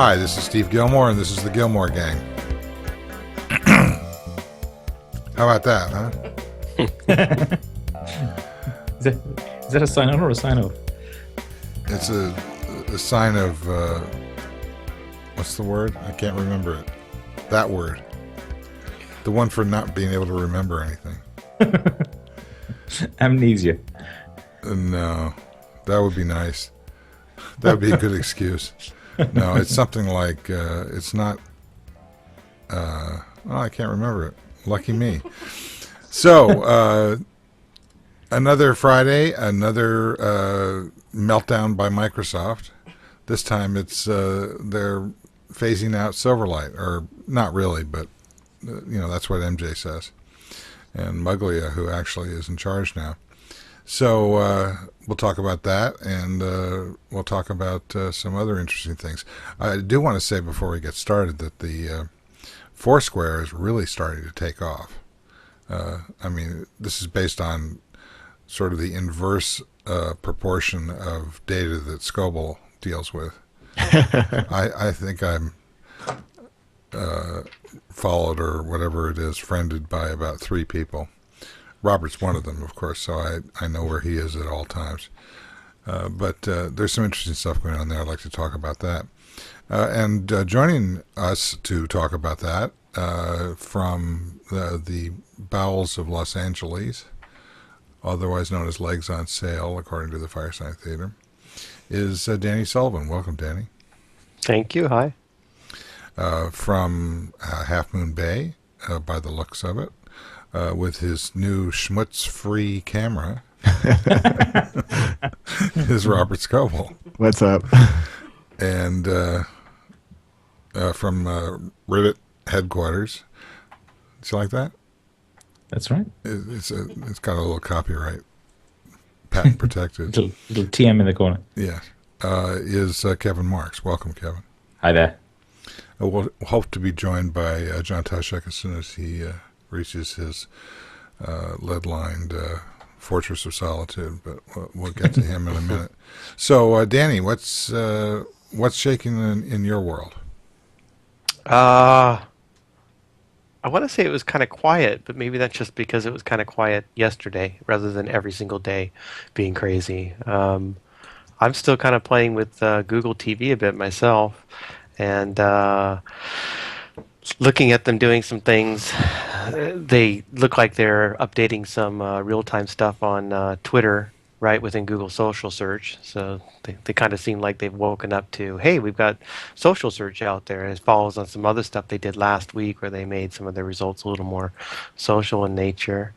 Hi, this is Steve Gillmor, and this is the Gillmor Gang. How about that, huh? Is that a sign on or a sign off? It's a sign of, what's the word? I can't remember it. That word. The one for not being able to remember anything. Amnesia. No, that would be nice. That would be a good excuse. No, it's something like, it's not, I can't remember it. Lucky me. So, another Friday, another meltdown by Microsoft. This time it's, they're phasing out Silverlight, or not really, but, that's what MJ says. And Muglia, who actually is in charge now. So we'll talk about that, and we'll talk about some other interesting things. I do want to say before we get started that the Foursquare is really starting to take off. This is based on sort of the inverse proportion of data that Scoble deals with. I think I'm followed, or whatever it is, friended by about 3 people. Robert's one of them, of course, so I know where he is at all times. But there's some interesting stuff going on there. I'd like to talk about that. And joining us to talk about that from the bowels of Los Angeles, otherwise known as Legs on Sale, according to the Fireside Theater, is Danny Sullivan. Welcome, Danny. Thank you. Hi. From Half Moon Bay, by the looks of it. With his new schmutz-free camera, is Robert Scoble. What's up? And from Rivet headquarters. Do you like that? That's right. It's got a little copyright, patent protected. little TM in the corner. Yeah. Is Kevin Marks. Welcome, Kevin. Hi there. We'll hope to be joined by John Taschek as soon as he reaches his lead-lined fortress of solitude, but we'll get to him in a minute. So, Danny, what's shaking in your world? I want to say it was kind of quiet, but maybe that's just because it was kind of quiet yesterday rather than every single day being crazy. I'm still kind of playing with Google TV a bit myself, and looking at them doing some things. They look like they're updating some real-time stuff on Twitter, right, within Google Social Search. So they kind of seem like they've woken up to, hey, we've got social search out there. And it follows on some other stuff they did last week where they made some of their results a little more social in nature.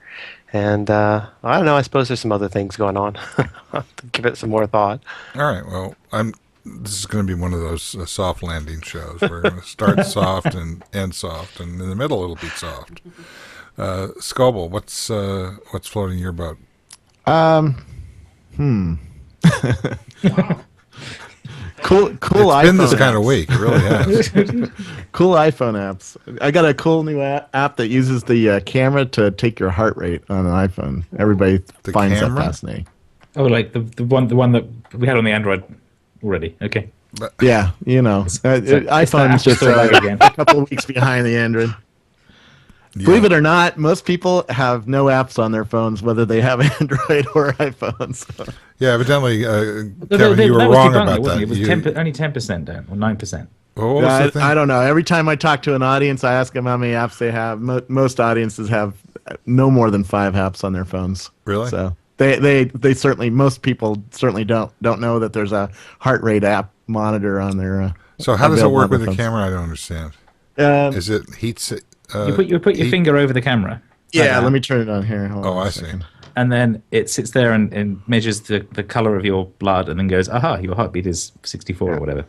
And I don't know, I suppose there's some other things going on. I'll have to give it some more thought. All right, well, this is going to be one of those soft landing shows. We're going to start soft and end soft, and in the middle it'll be soft. Scoble, what's floating your boat? Cool it's iPhone been this apps. kind of week. It really has. Cool iPhone apps. I got a cool new app that uses the camera to take your heart rate on an iPhone. Everybody finds camera? that fascinating. Oh, like the one that we had on the Android already. Okay. But, Yeah, iPhone's just again. a couple of weeks behind the Android. yeah. Believe it or not, most people have no apps on their phones, whether they have Android or iPhones. Yeah, evidently, Kevin, you were wrong about that. It was only 10% down, or 9%. What was the thing? I don't know. Every time I talk to an audience, I ask them how many apps they have. Most audiences have no more than 5 apps on their phones. Really? So they certainly, most people certainly don't know that there's a heart rate app monitor on their. So how does it work with the phones. camera? I don't understand. Is it heat? You put your finger over the camera. Yeah, let me turn it on here. Hold on I a see. second. And then it sits there and measures the color of your blood, and then goes, aha, your heartbeat is 64 or whatever.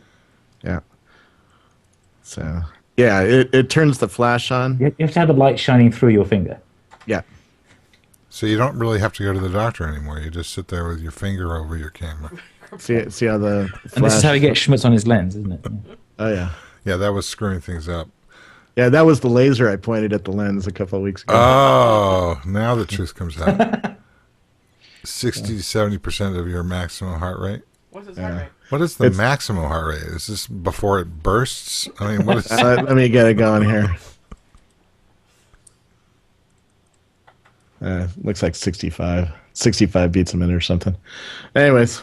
Yeah. So yeah, it turns the flash on. You have to have the light shining through your finger. Yeah. So you don't really have to go to the doctor anymore. You just sit there with your finger over your camera. See how the flash. And this is how he gets schmutz on his lens, isn't it? Oh yeah. Yeah, that was screwing things up. Yeah, that was the laser I pointed at the lens a couple of weeks ago. Oh, now the truth comes out. 60 to 70% of your maximum heart rate. What's his heart rate? What is the It's- maximum heart rate? Is this before it bursts? I mean, what is? Let me get it going here. Looks like 65. 65 beats a minute or something. Anyways,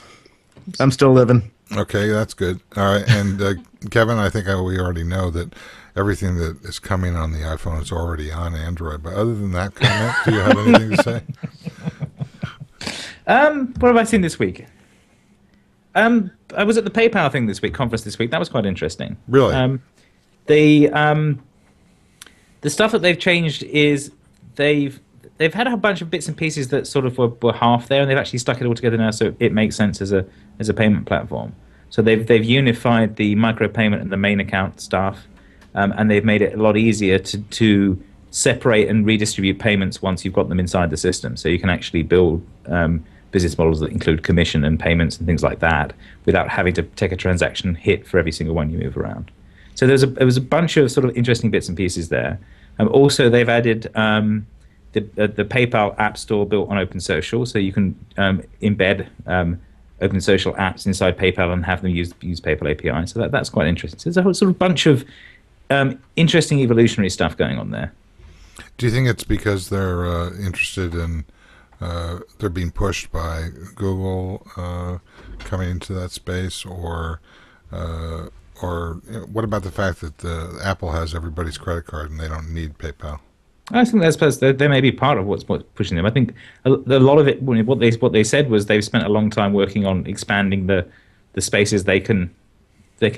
I'm still living. Okay, that's good. All right, and Kevin, I think we already know that everything that is coming on the iPhone is already on Android. But other than that comment, do you have anything to say? What have I seen this week? I was at the PayPal thing conference this week. That was quite interesting. Really? The stuff that they've changed is they've had a bunch of bits and pieces that sort of were half there, and they've actually stuck it all together now, so it makes sense as a payment platform. So they've unified the micropayment and the main account stuff, and they've made it a lot easier to separate and redistribute payments once you've got them inside the system. So you can actually build business models that include commission and payments and things like that without having to take a transaction hit for every single one you move around. So there was a bunch of sort of interesting bits and pieces there. Also, they've added the PayPal App Store built on Open Social, so you can embed Open Social apps inside PayPal and have them use PayPal API. So that's quite interesting. So there's a whole sort of bunch of interesting evolutionary stuff going on there. Do you think it's because they're interested in they're being pushed by Google coming into that space, or what about the fact that Apple has everybody's credit card and they don't need PayPal? I think they may be part of what's pushing them. I think a lot of it, what they said was they've spent a long time working on expanding the spaces they can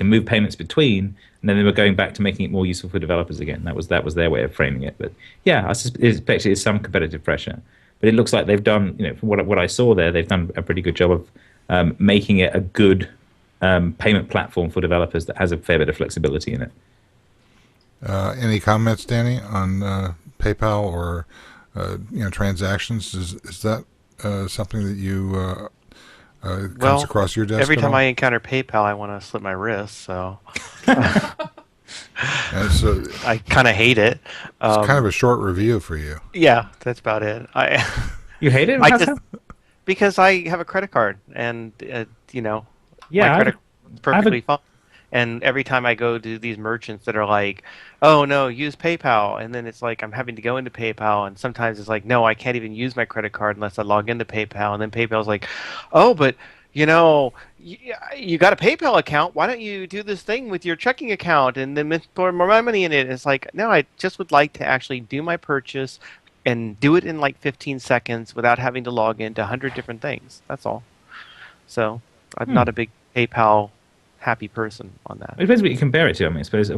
move payments between, and then they were going back to making it more useful for developers again. That was their way of framing it. But yeah, I suspect there's some competitive pressure. But it looks like they've done, from what I saw there, they've done a pretty good job of making it a good payment platform for developers that has a fair bit of flexibility in it. Any comments, Danny, on PayPal or transactions? Is that something that you comes across your desk? Every time I encounter PayPal, I want to slit my wrist. So, so I kind of hate it. It's kind of a short review for you. Yeah, that's about it. You hate it? Because I have a credit card, and my credit is perfectly fine. And every time I go to these merchants that are like, "Oh no, use PayPal," and then it's like I'm having to go into PayPal, and sometimes it's like, "No, I can't even use my credit card unless I log into PayPal," and then PayPal's like, "Oh, but you got a PayPal account. Why don't you do this thing with your checking account and then put more money in it?" And it's like, no, I just would like to actually do my purchase and do it in like 15 seconds without having to log into 100 different things. That's all. So I'm not a big PayPal happy person on that. It depends what you compare it to. I mean, I suppose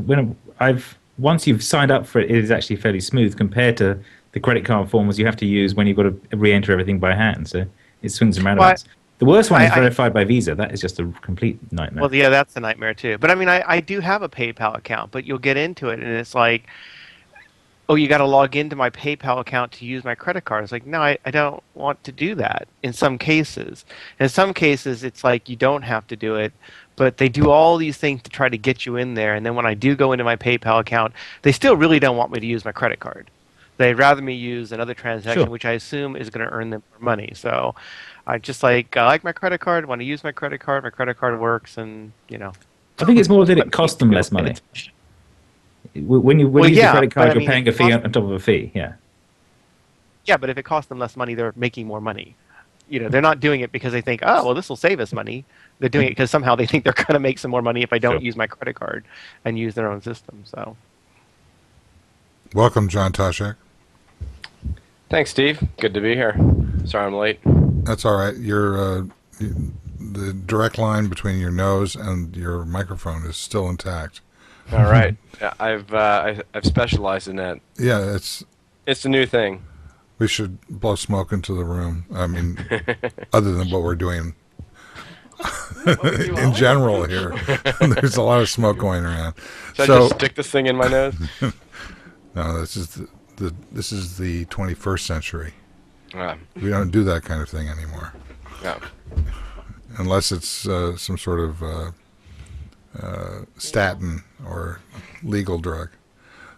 once you've signed up for it, it is actually fairly smooth compared to the credit card forms you have to use when you've got to re-enter everything by hand. So it swings and roundabouts. The worst one is verified by Visa. That is just a complete nightmare. Well, yeah, that's a nightmare too. But I mean, I do have a PayPal account, but you'll get into it and it's like, oh, you got to log into my PayPal account to use my credit card. It's like, no, I don't want to do that in some cases. In some cases, it's like you don't have to do it, but they do all these things to try to get you in there. And then when I do go into my PayPal account, they still really don't want me to use my credit card. They'd rather me use another transaction, which I assume is going to earn them more money. So I like my credit card, want to use my credit card works, and I think it's more that it costs them less money. When you use the credit card, you're paying a fee on top of a fee. Yeah. Yeah, but if it costs them less money, they're making more money. They're not doing it because they think, oh, well, this will save us money. They're doing it because somehow they think they're going to make some more money if I don't use my credit card and use their own system. So, welcome, John Taschek. Thanks, Steve. Good to be here. Sorry I'm late. That's all right. You're the direct line between your nose and your microphone is still intact. All right. I've specialized in that. Yeah, it's a new thing. We should blow smoke into the room. I mean, other than what we're doing in general here, there's a lot of smoke going around. Should I just stick this thing in my nose? No, this is the 21st century. We don't do that kind of thing anymore. No. Unless it's some sort of statin or legal drug.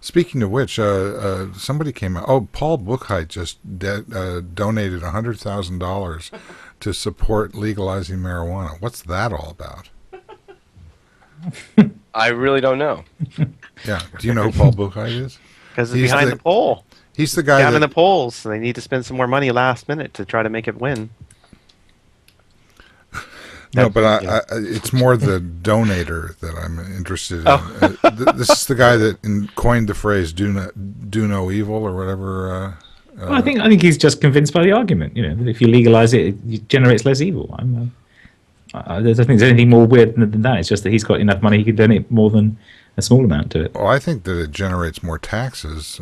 Speaking of which, somebody came out. Oh, Paul Buchheit just donated $100,000 to support legalizing marijuana. What's that all about? I really don't know. Yeah. Do you know who Paul Buchheit is? Because it's behind the poll. He's the guy Down in that the polls, so they need to spend some more money last minute to try to make it win. No, but it's more the donator that I'm interested in. This is the guy that coined the phrase "do no evil" or whatever. Well, I think he's just convinced by the argument. That if you legalize it, it generates less evil. I don't think there's anything more weird than that. It's just that he's got enough money he could donate more than a small amount to it. Well, I think that it generates more taxes,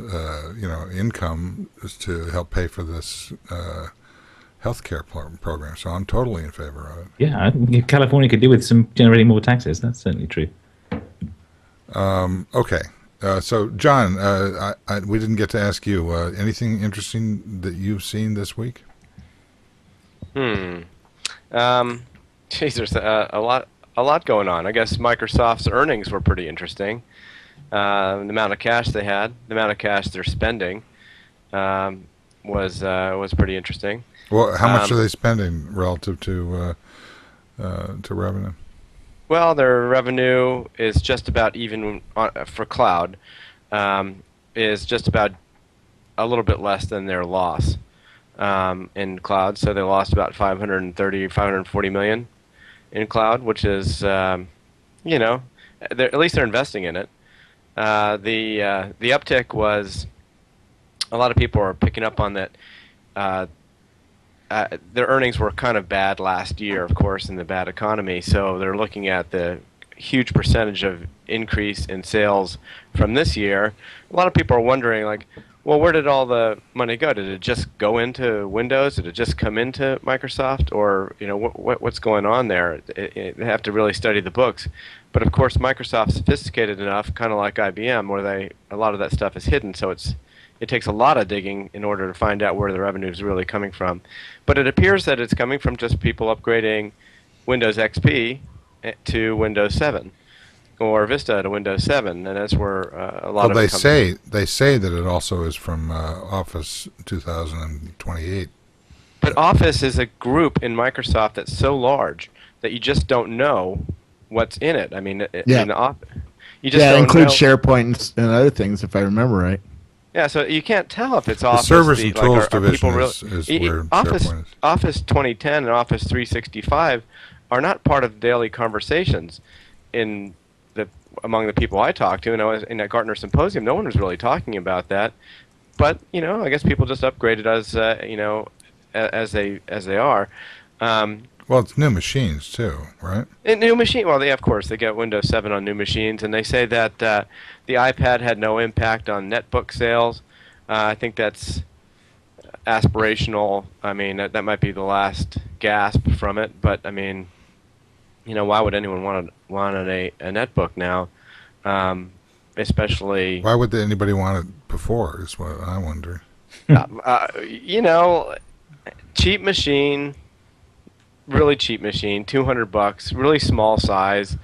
income to help pay for this healthcare program. So I'm totally in favor of it. Yeah, I think California could do with some generating more taxes. That's certainly true. Okay. So, John, we didn't get to ask you anything interesting that you've seen this week? Geez, there's a lot going on. I guess Microsoft's earnings were pretty interesting. The amount of cash they had, the amount of cash they're spending, was pretty interesting. Well, how much are they spending relative to revenue? Well, their revenue is just about even for cloud, is just about a little bit less than their loss in cloud. So they lost about 540 million in cloud, which is, at least they're investing in it. The uptick was, a lot of people are picking up on that. Their earnings were kind of bad last year, of course, in the bad economy. So they're looking at the huge percentage of increase in sales from this year. A lot of people are wondering, like, well, where did all the money go? Did it just go into Windows? Did it just come into Microsoft? Or what's going on there? They have to really study the books. But of course, Microsoft's sophisticated enough, kind of like IBM, where a lot of that stuff is hidden. So it takes a lot of digging in order to find out where the revenue is really coming from. But it appears that it's coming from just people upgrading Windows XP to Windows 7 or Vista to Windows 7, and that's where a lot of it comes they say that it also is from Office 2028. But Office is a group in Microsoft that's so large that you just don't know what's in it. I mean, you just don't includes know. SharePoint and other things, if I remember right. Yeah, so you can't tell if it's Office. The servers and tools are division people is where SharePoint is. Office 2010 and Office 365 are not part of daily conversations among the people I talk to. In that Gartner Symposium, no one was really talking about that. But I guess people just upgraded as they are. Well, it's new machines too, right? New machine. Well, of course, they get Windows 7 on new machines, and they say that the iPad had no impact on netbook sales. I think that's aspirational. I mean, that might be the last gasp from it. But I mean, why would anyone want a netbook now? Especially. Why would anybody want it before? Is what I wonder. Cheap machine. Really cheap machine, $200, really small size,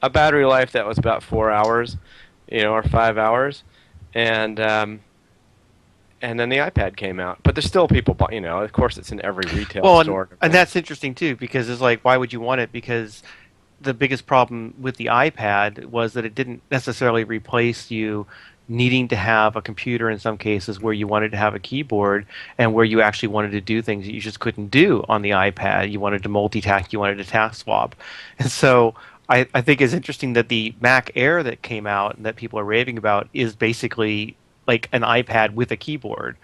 a battery life that was about 4 hours, or 5 hours, and then the iPad came out. But there's still people, of course, it's in every retail store. And that's interesting too, because it's like, why would you want it? Because the biggest problem with the iPad was that it didn't necessarily replace you needing to have a computer in some cases where you wanted to have a keyboard and where you actually wanted to do things that you just couldn't do on the iPad. You wanted to multitask, you wanted to task swap. And so I think it's interesting that the Mac Air that came out and that people are raving about is basically like an iPad with a keyboard.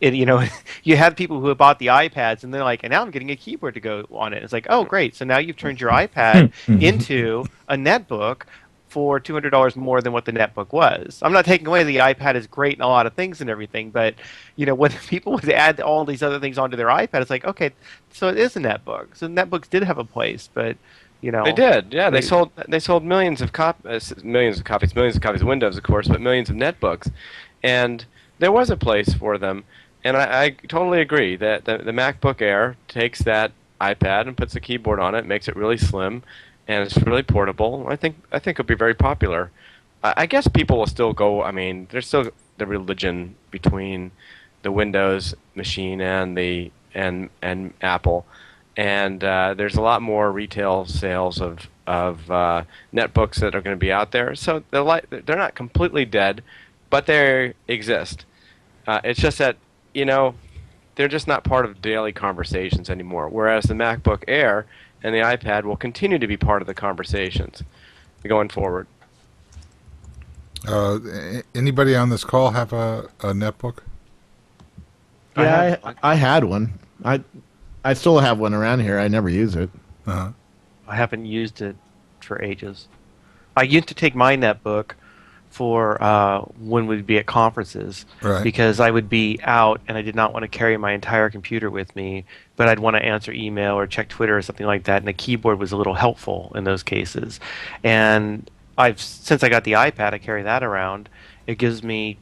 You have people who have bought the iPads and they're like, and now I'm getting a keyboard to go on it. It's like, oh, great. So now you've turned your iPad into a netbook for $200 more than what the netbook was. I'm not taking away the iPad is great in a lot of things and everything, but when people would add all these other things onto their iPad, it's like, okay, so it is a netbook. So netbooks did have a place, but they did. Yeah, they sold millions of copies of Windows, of course, but millions of netbooks, and there was a place for them. And I totally agree that the MacBook Air takes that iPad and puts a keyboard on it, makes it really slim. And it's really portable. I think it'll be very popular. I guess people will still go. I mean, there's still the religion between the Windows machine and Apple, and there's a lot more retail sales of netbooks that are going to be out there. So they're not completely dead, but they exist. It's just that, you know, they're just not part of daily conversations anymore. Whereas the MacBook Air and the iPad will continue to be part of the conversations going forward. Anybody on this call have a netbook? Yeah, I had one. I still have one around here. I never use it. Uh-huh. I haven't used it for ages. I used to take my netbook for when we'd be at conferences, Right. because I would be out and I did not want to carry my entire computer with me, but I'd want to answer email or check Twitter or something like that, and the keyboard was a little helpful in those cases. And since I got the iPad, I carry that around. It gives me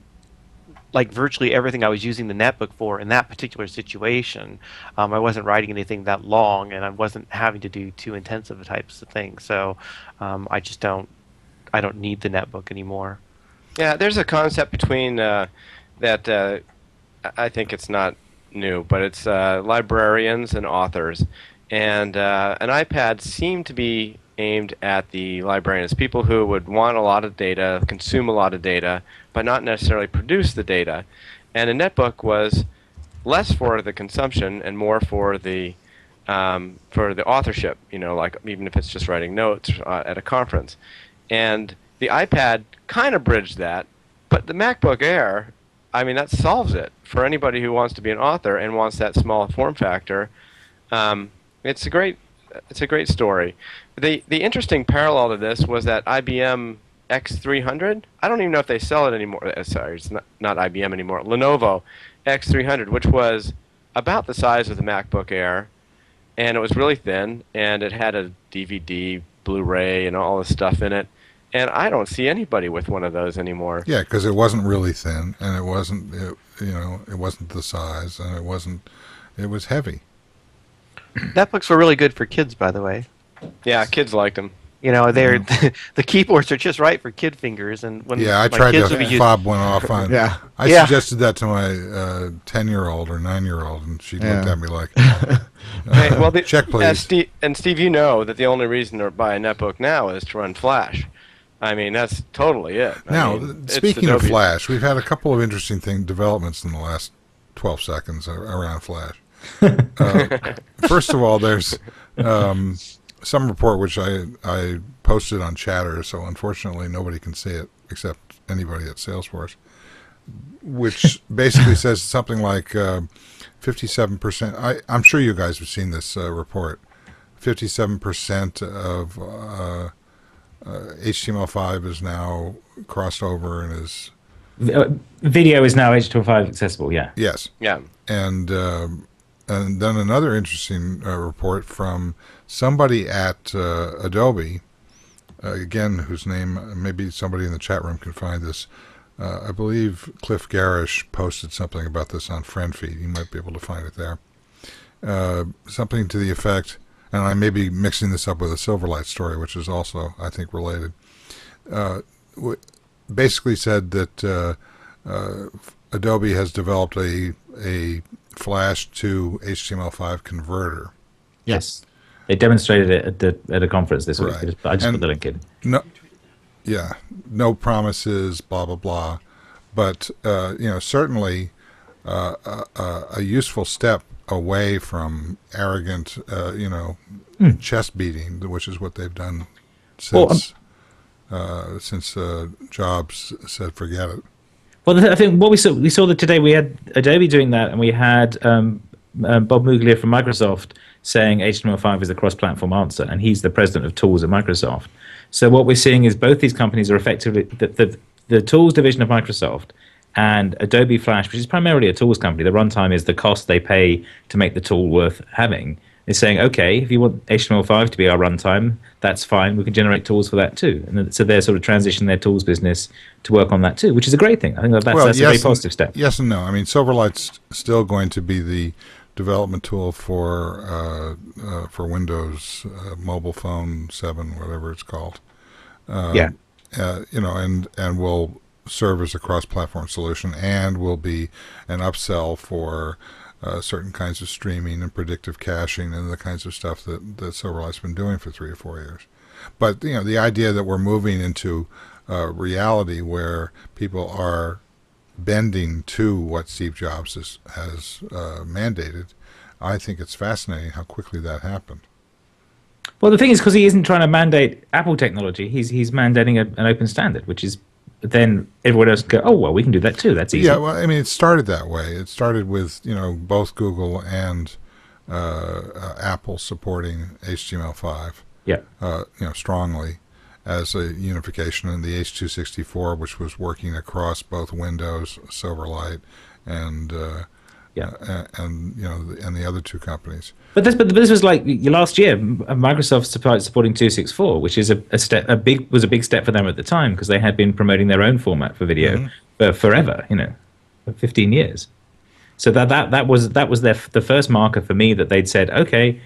like virtually everything I was using the netbook for in that particular situation. I wasn't writing anything that long, and I wasn't having to do too intensive types of things. So I don't need the netbook anymore. Yeah, there's a concept between that I think it's not new, but it's librarians and authors. And an iPad seemed to be aimed at the librarians, people who would want a lot of data, consume a lot of data, but not necessarily produce the data. And a netbook was less for the consumption and more for the authorship, you know, like even if it's just writing notes at a conference. And the iPad kind of bridged that, but the MacBook Air, I mean, that solves it for anybody who wants to be an author and wants that small form factor. It's a great story. The interesting parallel to this was that IBM X300. I don't even know if they sell it anymore. Sorry, it's not IBM anymore. Lenovo X300, which was about the size of the MacBook Air, and it was really thin, and it had a DVD, Blu-ray, and all this stuff in it. And I don't see anybody with one of those anymore. Yeah, because it wasn't really thin, and it wasn't the size, and it was heavy. Netbooks were really good for kids, by the way. Yeah, kids liked them. You know, the keyboards are just right for kid fingers, and when Yeah, I my tried kids to would be using, fob one off on. Yeah. I suggested that to my 10-year-old or 9-year-old, and she looked at me like, Hey, well, check please. Steve, you know that the only reason to buy a netbook now is to run Flash. I mean, that's totally it. Now, speaking of Flash, we've had a couple of interesting developments in the last 12 seconds around Flash. First of all, there's some report which I posted on Chatter, so unfortunately nobody can see it except anybody at Salesforce, which basically says something like 57%. I'm sure you guys have seen this report. 57% of HTML5 is now crossed over and is... Video is now HTML5 accessible, yeah. Yes. Yeah. And then another interesting report from somebody at Adobe, again, whose name maybe somebody in the chat room can find this. I believe Cliff Garish posted something about this on FriendFeed. You might be able to find it there. Something to the effect, and I may be mixing this up with a Silverlight story, which is also, I think, related. Basically said that Adobe has developed a Flash to HTML5 converter. Yes. They demonstrated it at a conference this week. Right. I just put the link in. No promises, blah, blah, blah. But, certainly a useful step away from arrogant, chest beating, which is what they've done since Jobs said forget it. Well, I think what we saw that today we had Adobe doing that, and we had Bob Muglia from Microsoft saying HTML5 is the cross-platform answer, and he's the president of tools at Microsoft. So what we're seeing is both these companies are effectively the tools division of Microsoft and Adobe Flash, which is primarily a tools company. The runtime is the cost they pay to make the tool worth having. Is saying, okay, if you want HTML5 to be our runtime, that's fine. We can generate tools for that too. And so they're sort of transitioning their tools business to work on that too, which is a great thing. I think that's a very positive step. Yes and no. I mean, Silverlight's still going to be the development tool for Windows Mobile Phone 7, whatever it's called. And will serve as a cross-platform solution and will be an upsell for certain kinds of streaming and predictive caching and the kinds of stuff that Silverlight's been doing for 3 or 4 years. But the idea that we're moving into reality where people are bending to what Steve Jobs has mandated, I think it's fascinating how quickly that happened. Well, the thing is, because he isn't trying to mandate Apple technology, he's mandating an open standard, which is then everyone else go, oh, well, we can do that too. That's easy. Yeah, well, I mean, it started that way. It started with both Google and Apple supporting HTML5. Yeah. Strongly as a unification, in the H.264, which was working across both Windows, Silverlight, and and the other 2 companies. But this was like last year. Microsoft started supporting 264, which is a big step for them at the time, because they had been promoting their own format for video for forever, for 15 years. So that was the first marker for me that they'd said, okay,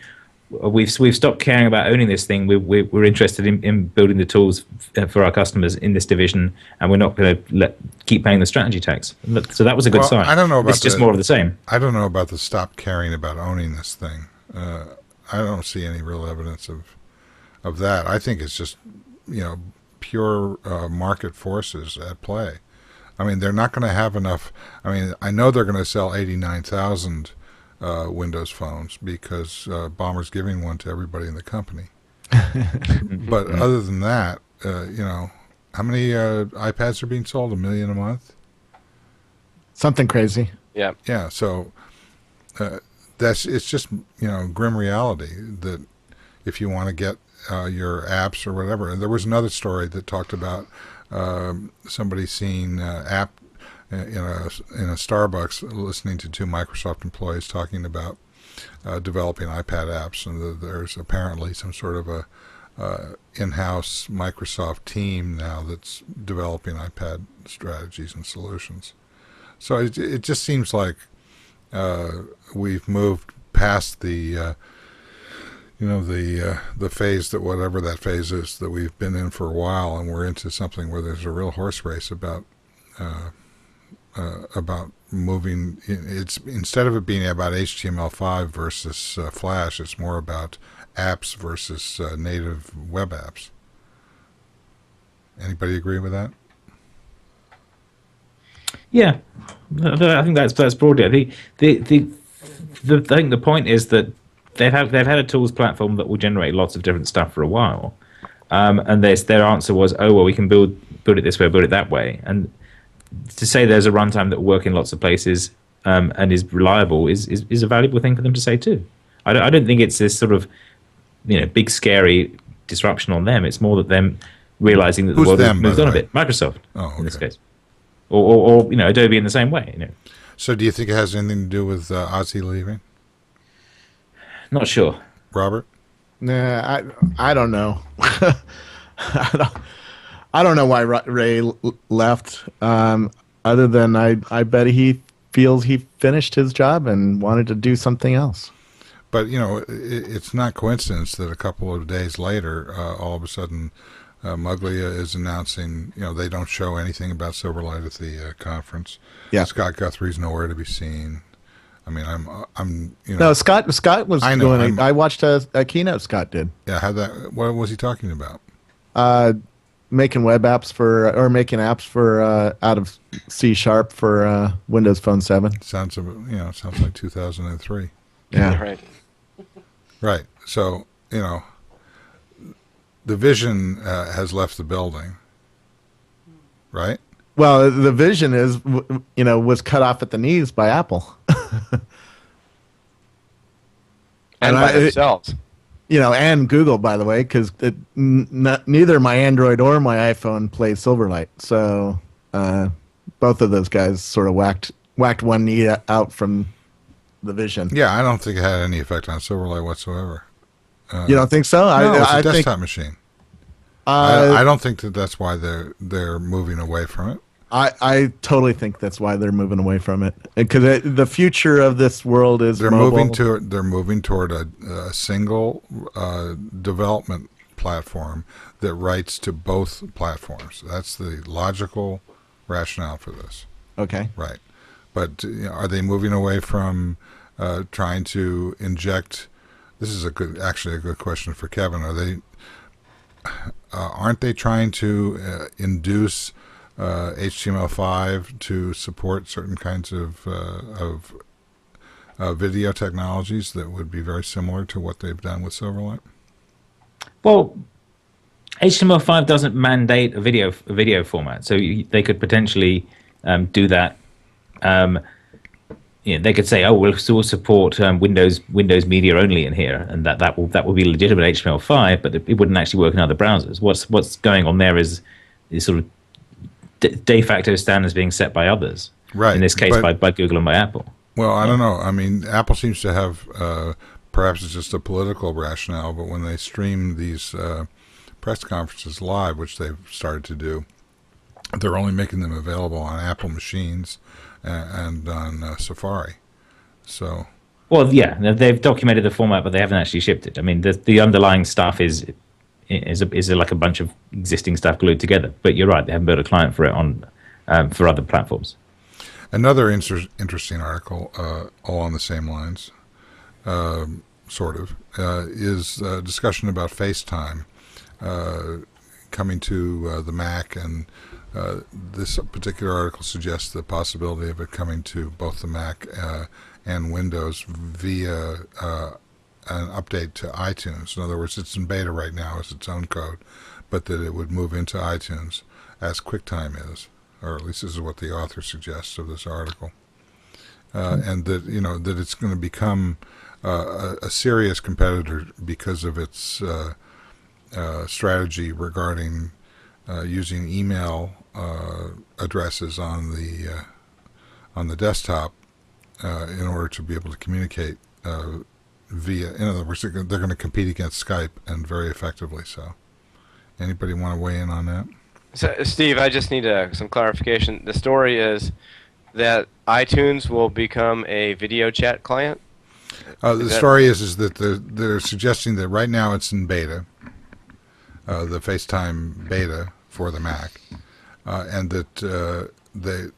we've stopped caring about owning this thing. We're interested in building the tools for our customers in this division, and we're not going to keep paying the strategy tax. So that was a good sign. I don't know about it's just more of the same. I don't know about the stop caring about owning this thing. I don't see any real evidence of that. I think it's just pure market forces at play. I mean, they're not going to have enough. I mean, I know they're going to sell 89,000 Windows phones because Ballmer's giving one to everybody in the company. But other than that, how many iPads are being sold? 1 million a month? Something crazy. Yeah. Yeah. So it's just grim reality that if you want to get your apps or whatever. And there was another story that talked about somebody seeing app in a Starbucks, listening to 2 Microsoft employees talking about developing iPad apps, and there's apparently some sort of a in-house Microsoft team now that's developing iPad strategies and solutions. So it just seems like we've moved past the the phase, that whatever that phase is that we've been in for a while, and we're into something where there's a real horse race about moving. It's, instead of it being about HTML5 versus Flash, it's more about apps versus native web apps. Anybody agree with that? Yeah, I think that's broadly. I think the point is that they've had a tools platform that will generate lots of different stuff for a while, and their answer was, oh well, we can build it this way, build it that way, and to say there's a runtime that will work in lots of places and is reliable is a valuable thing for them to say too. I don't think it's this sort of big scary disruption on them. It's more that them realizing that the world has moved on a bit. Microsoft, in this case, or Adobe in the same way. So do you think it has anything to do with Ozzy leaving? Not sure. Robert? Nah, I don't know. I don't know why Ray left. Other than I bet he feels he finished his job and wanted to do something else. But it's not coincidence that a couple of days later, all of a sudden, Muglia is announcing, they don't show anything about Silverlight at the conference. Yeah. Scott Guthrie's nowhere to be seen. I mean, I'm. No, Scott was I know, doing. I watched a keynote Scott did. Yeah, what was he talking about? Making web apps making apps for out of C# for Windows Phone 7. Sounds like 2003. Yeah. Right. Right. So the vision has left the building. Right. Well, the vision was cut off at the knees by Apple. And by themselves. And Google, by the way, because neither my Android or my iPhone play Silverlight. So both of those guys sort of whacked one knee out from the vision. Yeah, I don't think it had any effect on Silverlight whatsoever. You don't think so? No, it's a I desktop think, machine. I don't think that's why they're moving away from it. I totally think that's why they're moving away from it, because the future of this world is they're mobile. moving toward a single development platform that writes to both platforms. That's the logical rationale for this. Okay. Right, but are they moving away from trying to inject. This is actually a good question for Kevin. Aren't they trying to induce HTML5 to support certain kinds of video technologies that would be very similar to what they've done with Silverlight? Well, HTML5 doesn't mandate a video format, so they could potentially do that. They could say, "Oh, we'll still support Windows Media only in here," and that will be legitimate HTML5, but it wouldn't actually work in other browsers. What's going on there is sort of de facto standards being set by others. Right. In this case, by Google and by Apple. Well, I don't know. I mean, Apple seems to have, perhaps it's just a political rationale, but when they stream these press conferences live, which they've started to do, they're only making them available on Apple machines and on Safari. So. Well, yeah, they've documented the format, but they haven't actually shipped it. I mean, the underlying stuff is like a bunch of existing stuff glued together. But you're right; they haven't built a client for it on for other platforms. Another interesting article along the same lines, sort of, is a discussion about FaceTime coming to the Mac, and this particular article suggests the possibility of it coming to both the Mac and Windows via an update to iTunes. In other words, it's in beta right now as its own code, but that it would move into iTunes as QuickTime is. Or at least this is what the author suggests of this article, and that that it's going to become a serious competitor because of its strategy regarding using email addresses on the desktop in order to be able to communicate via. In other words, they're going to compete against Skype, and very effectively so. Anybody want to weigh in on that? So, Steve, I just need some clarification. The story is that iTunes will become a video chat client? The story is that they're suggesting that right now it's in beta, the FaceTime beta for the Mac, and that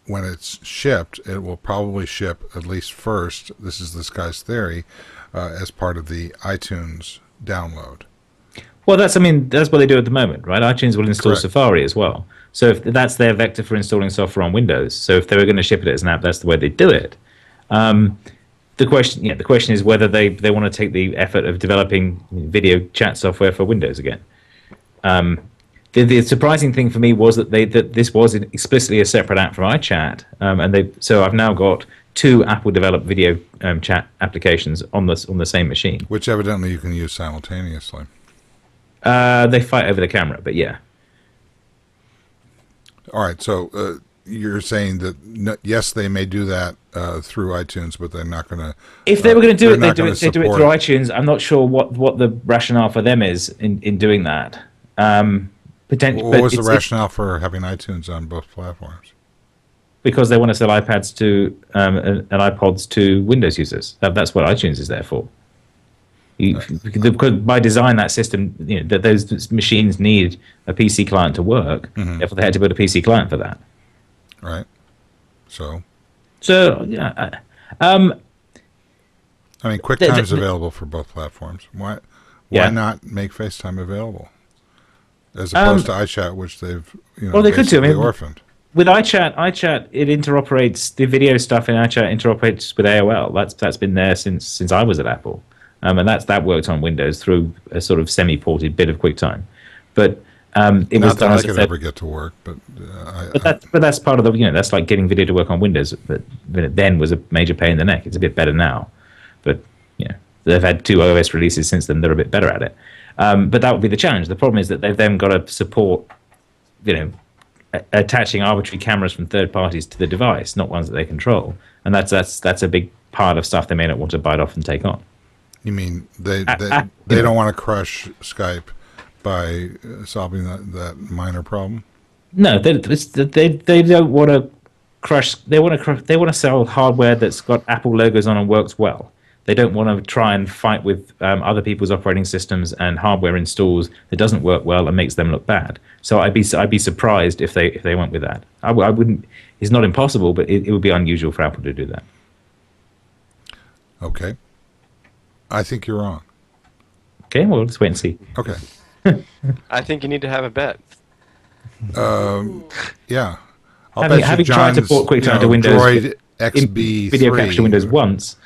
when it's shipped, it will probably ship at least first, this is this guy's theory, as part of the iTunes download. Well, that's what they do at the moment, right? iTunes will install Correct. Safari as well. So if that's their vector for installing software on Windows. So if they were going to ship it as an app, that's the way they do it. The question is whether they want to take the effort of developing video chat software for Windows again. The surprising thing for me was that this was explicitly a separate app from iChat, so I've now got two Apple-developed video chat applications on the same machine, which evidently you can use simultaneously. They fight over the camera, but yeah. All right, so you're saying that yes, they may do that through iTunes, but they're not going to. If they were going to do it, they do it through iTunes. I'm not sure what the rationale for them is in doing that. What was the rationale for having iTunes on both platforms? Because they want to sell iPads to and iPods to Windows users. That's what iTunes is there for. Because by design, that system, that those machines need a PC client to work. Mm-hmm. Therefore, they had to build a PC client for that. Right. So yeah. QuickTime is available for both platforms. Why not make FaceTime available as opposed to iChat, which they've they could do. Orphaned. With iChat, it interoperates. The video stuff in iChat interoperates with AOL. That's been there since I was at Apple. And that worked on Windows through a sort of semi-ported bit of QuickTime, but it was done as I could ever get to work. But that's part of the that's like getting video to work on Windows. But it then was a major pain in the neck. It's a bit better now, but they've had 2 OS releases since then. They're a bit better at it. But that would be the challenge. The problem is that they've then got to support attaching arbitrary cameras from third parties to the device, not ones that they control, and that's a big part of stuff they may not want to bite off and take on. You mean they don't want to crush Skype by solving that minor problem? No, they don't want to crush. They want to sell hardware that's got Apple logos on and works well. They don't want to try and fight with other people's operating systems and hardware installs that doesn't work well and makes them look bad. So I'd be surprised if they went with that. I wouldn't. It's not impossible, but it would be unusual for Apple to do that. Okay. I think you're wrong. Okay, well, let's wait and see. Okay. I think you need to have a bet. Yeah. I'll Having, bet you having tried to John's, port QuickTime to Windows, Droid in video capture to Windows XB3. once,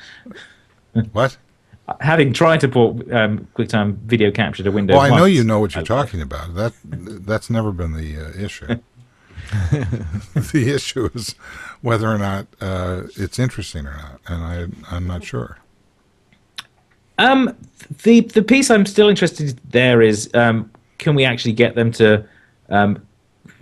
What? having tried to port QuickTime video capture to Windows Well, I know once, you know what you're talking about. That's never been the issue. The issue is whether or not it's interesting or not, and I'm not sure. The piece I'm still interested there is can we actually get them to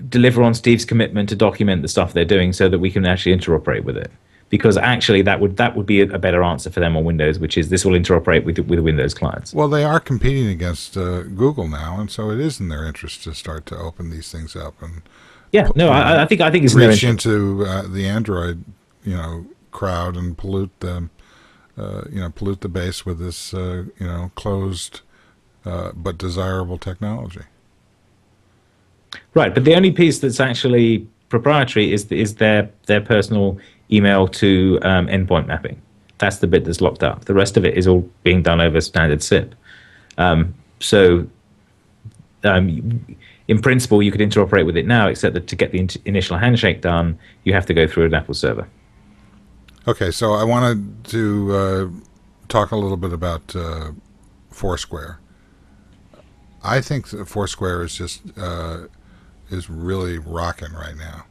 deliver on Steve's commitment to document the stuff they're doing so that we can actually interoperate with it? Because actually that would be a better answer for them on Windows, which is this will interoperate with Windows clients. Well, they are competing against Google now, and so it is in their interest to start to open these things up and Yeah, no, I think it's in their reach interest. into the Android, crowd and pollute the base with this, closed but desirable technology. Right, but the only piece that's actually proprietary is their personal email to endpoint mapping. That's the bit that's locked up. The rest of it is all being done over standard SIP. In principle, you could interoperate with it now, except that to get the initial handshake done, you have to go through an Apple server. Okay, so I wanted to talk a little bit about Foursquare. I think that Foursquare is just is really rocking right now,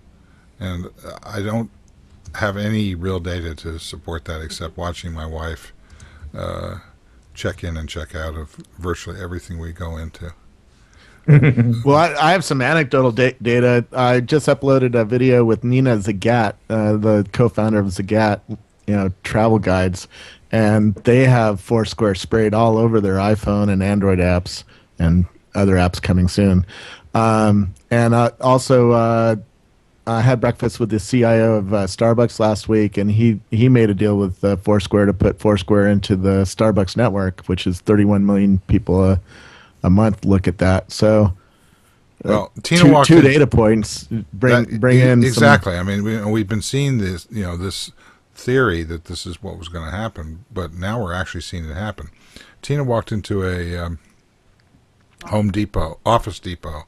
and I don't have any real data to support that except watching my wife check in and check out of virtually everything we go into. Well, I have some anecdotal data. I just uploaded a video with Nina Zagat, the co-founder of Zagat, travel guides, and they have Foursquare sprayed all over their iPhone and Android apps and other apps coming soon. I had breakfast with the CIO of Starbucks last week, and he made a deal with Foursquare to put Foursquare into the Starbucks network, which is 31 million people a month look at that. So, well, Tina two data points bring in exactly. I mean, we've been seeing this, this theory that this is what was going to happen, but now we're actually seeing it happen. Tina walked into a Office Depot,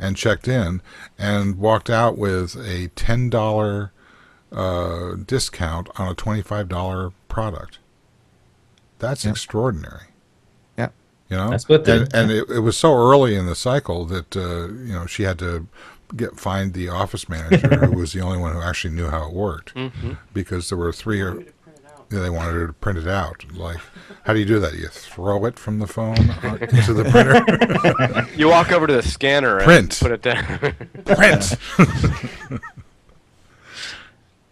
and checked in, and walked out with a $10 discount on a $25 product. That's extraordinary. That's what and it was so early in the cycle that she had to find the office manager who was the only one who actually knew how it worked, because there were three or they wanted her to print it out. Like, how do you do that? You throw it from the phone into the printer. You walk over to the scanner Print. and put it down. Print.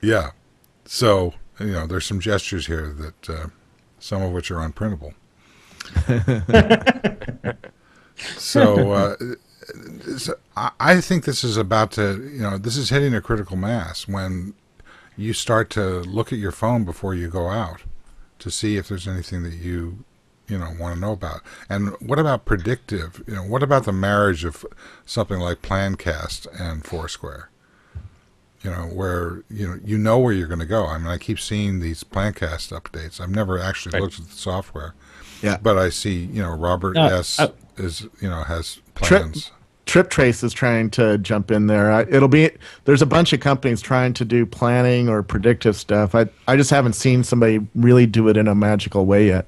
Yeah. So there's some gestures here that some of which are unprintable. So I think this is about to, this is hitting a critical mass when you start to look at your phone before you go out to see if there's anything that you want to know about. And what about predictive? What about the marriage of something like Plancast and Foursquare? Where you know where you're going to go. I mean, I keep seeing these Plancast updates. I've never actually looked at the software. Yeah. But I see, Robert S. is, has plans. TripTrace is trying to jump in there. There's a bunch of companies trying to do planning or predictive stuff. I just haven't seen somebody really do it in a magical way yet.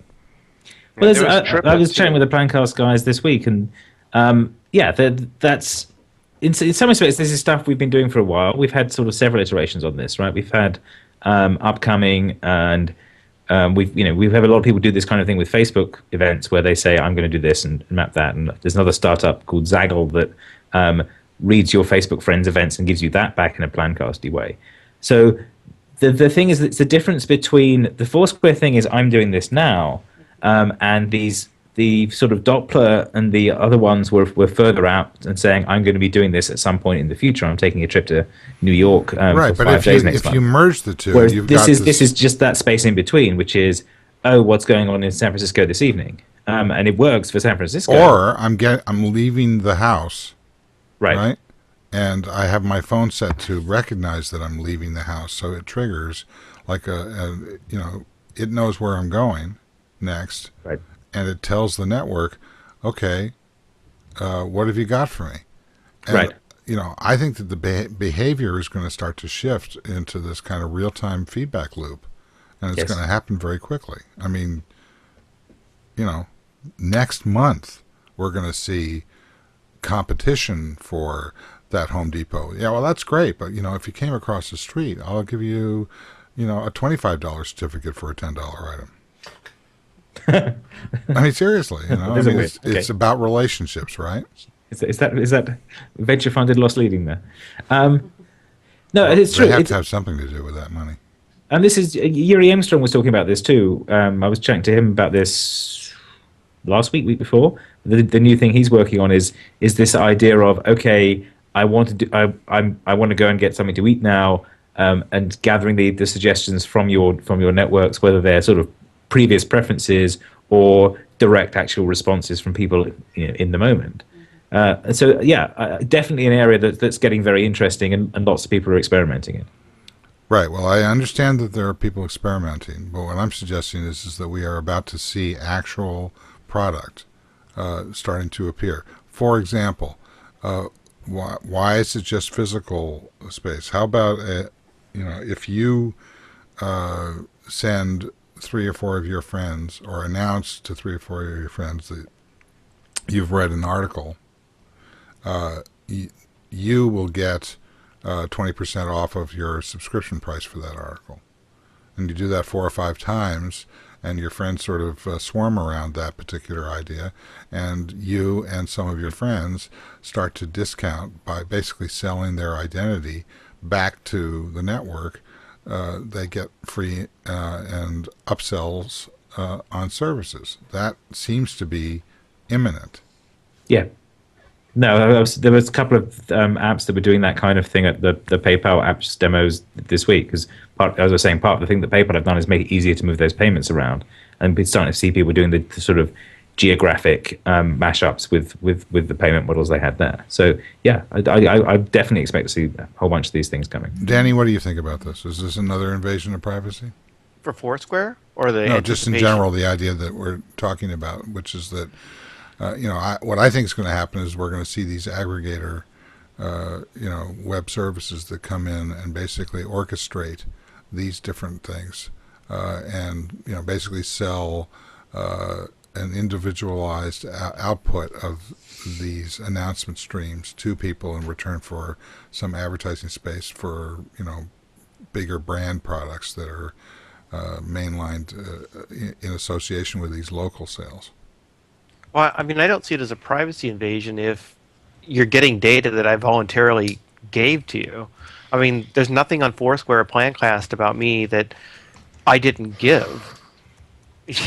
Well, I was chatting with the Plancast guys this week, and that's in some respects this is stuff we've been doing for a while. We've had sort of several iterations on this, right? We've had upcoming, and we have a lot of people do this kind of thing with Facebook events where they say, I'm going to do this and map that. And there's another startup called Zaggle that reads your Facebook friends events and gives you that back in a Plancasty way. So the thing is, it's the difference between the Foursquare thing is I'm doing this now, and the sort of Doppler and the other ones were further out and saying, I'm going to be doing this at some point in the future. I'm taking a trip to New York right, for but 5 days next if month. you merge the two, whereas you've this got is just that space in between, which is, what's going on in San Francisco this evening? And it works for San Francisco. Or I'm leaving the house, right? And I have my phone set to recognize that I'm leaving the house, so it triggers like a it knows where I'm going next, Right. and it tells the network, okay, what have you got for me? And, Right. I think that the behavior is going to start to shift into this kind of real-time feedback loop, and it's Yes. going to happen very quickly. I mean, next month we're going to see competition for that Home Depot. Yeah, well, that's great, but if you came across the street, I'll give you, a $25 certificate for a $10 item. I mean, seriously, There's a weird- okay. it's about relationships, right? Is that venture funded loss leading there? No, Well, it's true. they have It's, to have something to do with that money. and this is Yuri Armstrong was talking about this too. I was chatting to him about this last week before. The new thing he's working on is this idea of, okay, I want to do, I want to go and get something to eat now, and gathering the suggestions from your networks, whether they're sort of previous preferences or direct actual responses from people in the moment. And so, definitely an area that's getting very interesting, and lots of people are experimenting in. Right. Well, I understand that there are people experimenting, but what I'm suggesting is that we are about to see actual product starting to appear. For example, why is it just physical space? How about if you send 3 or 4 of your friends, or announce to 3 or 4 of your friends that you've read an article, you will get 20% off of your subscription price for that article. And you do that 4 or 5 times, and your friends sort of swarm around that particular idea, and you and some of your friends start to discount by basically selling their identity back to the network. They get free and upsells on services. That seems to be imminent. Yeah. No, there was a couple of apps that were doing that kind of thing at the PayPal apps demos this week. Because as I was saying, part of the thing that PayPal have done is make it easier to move those payments around, and we're starting to see people doing the sort of geographic mashups with the payment models they had there. So yeah, I definitely expect to see a whole bunch of these things coming. Danny, what do you think about this? Is this another invasion of privacy? For Foursquare or the No, just in anticipation? general, the idea that we're talking about, which is that what I think is going to happen is we're going to see these aggregator, web services that come in and basically orchestrate these different things, and basically sell an individualized output of these announcement streams to people in return for some advertising space for bigger brand products that are mainlined in association with these local sales. Well, I mean, I don't see it as a privacy invasion if you're getting data that I voluntarily gave to you. I mean, there's nothing on Foursquare or PlanCast about me that I didn't give.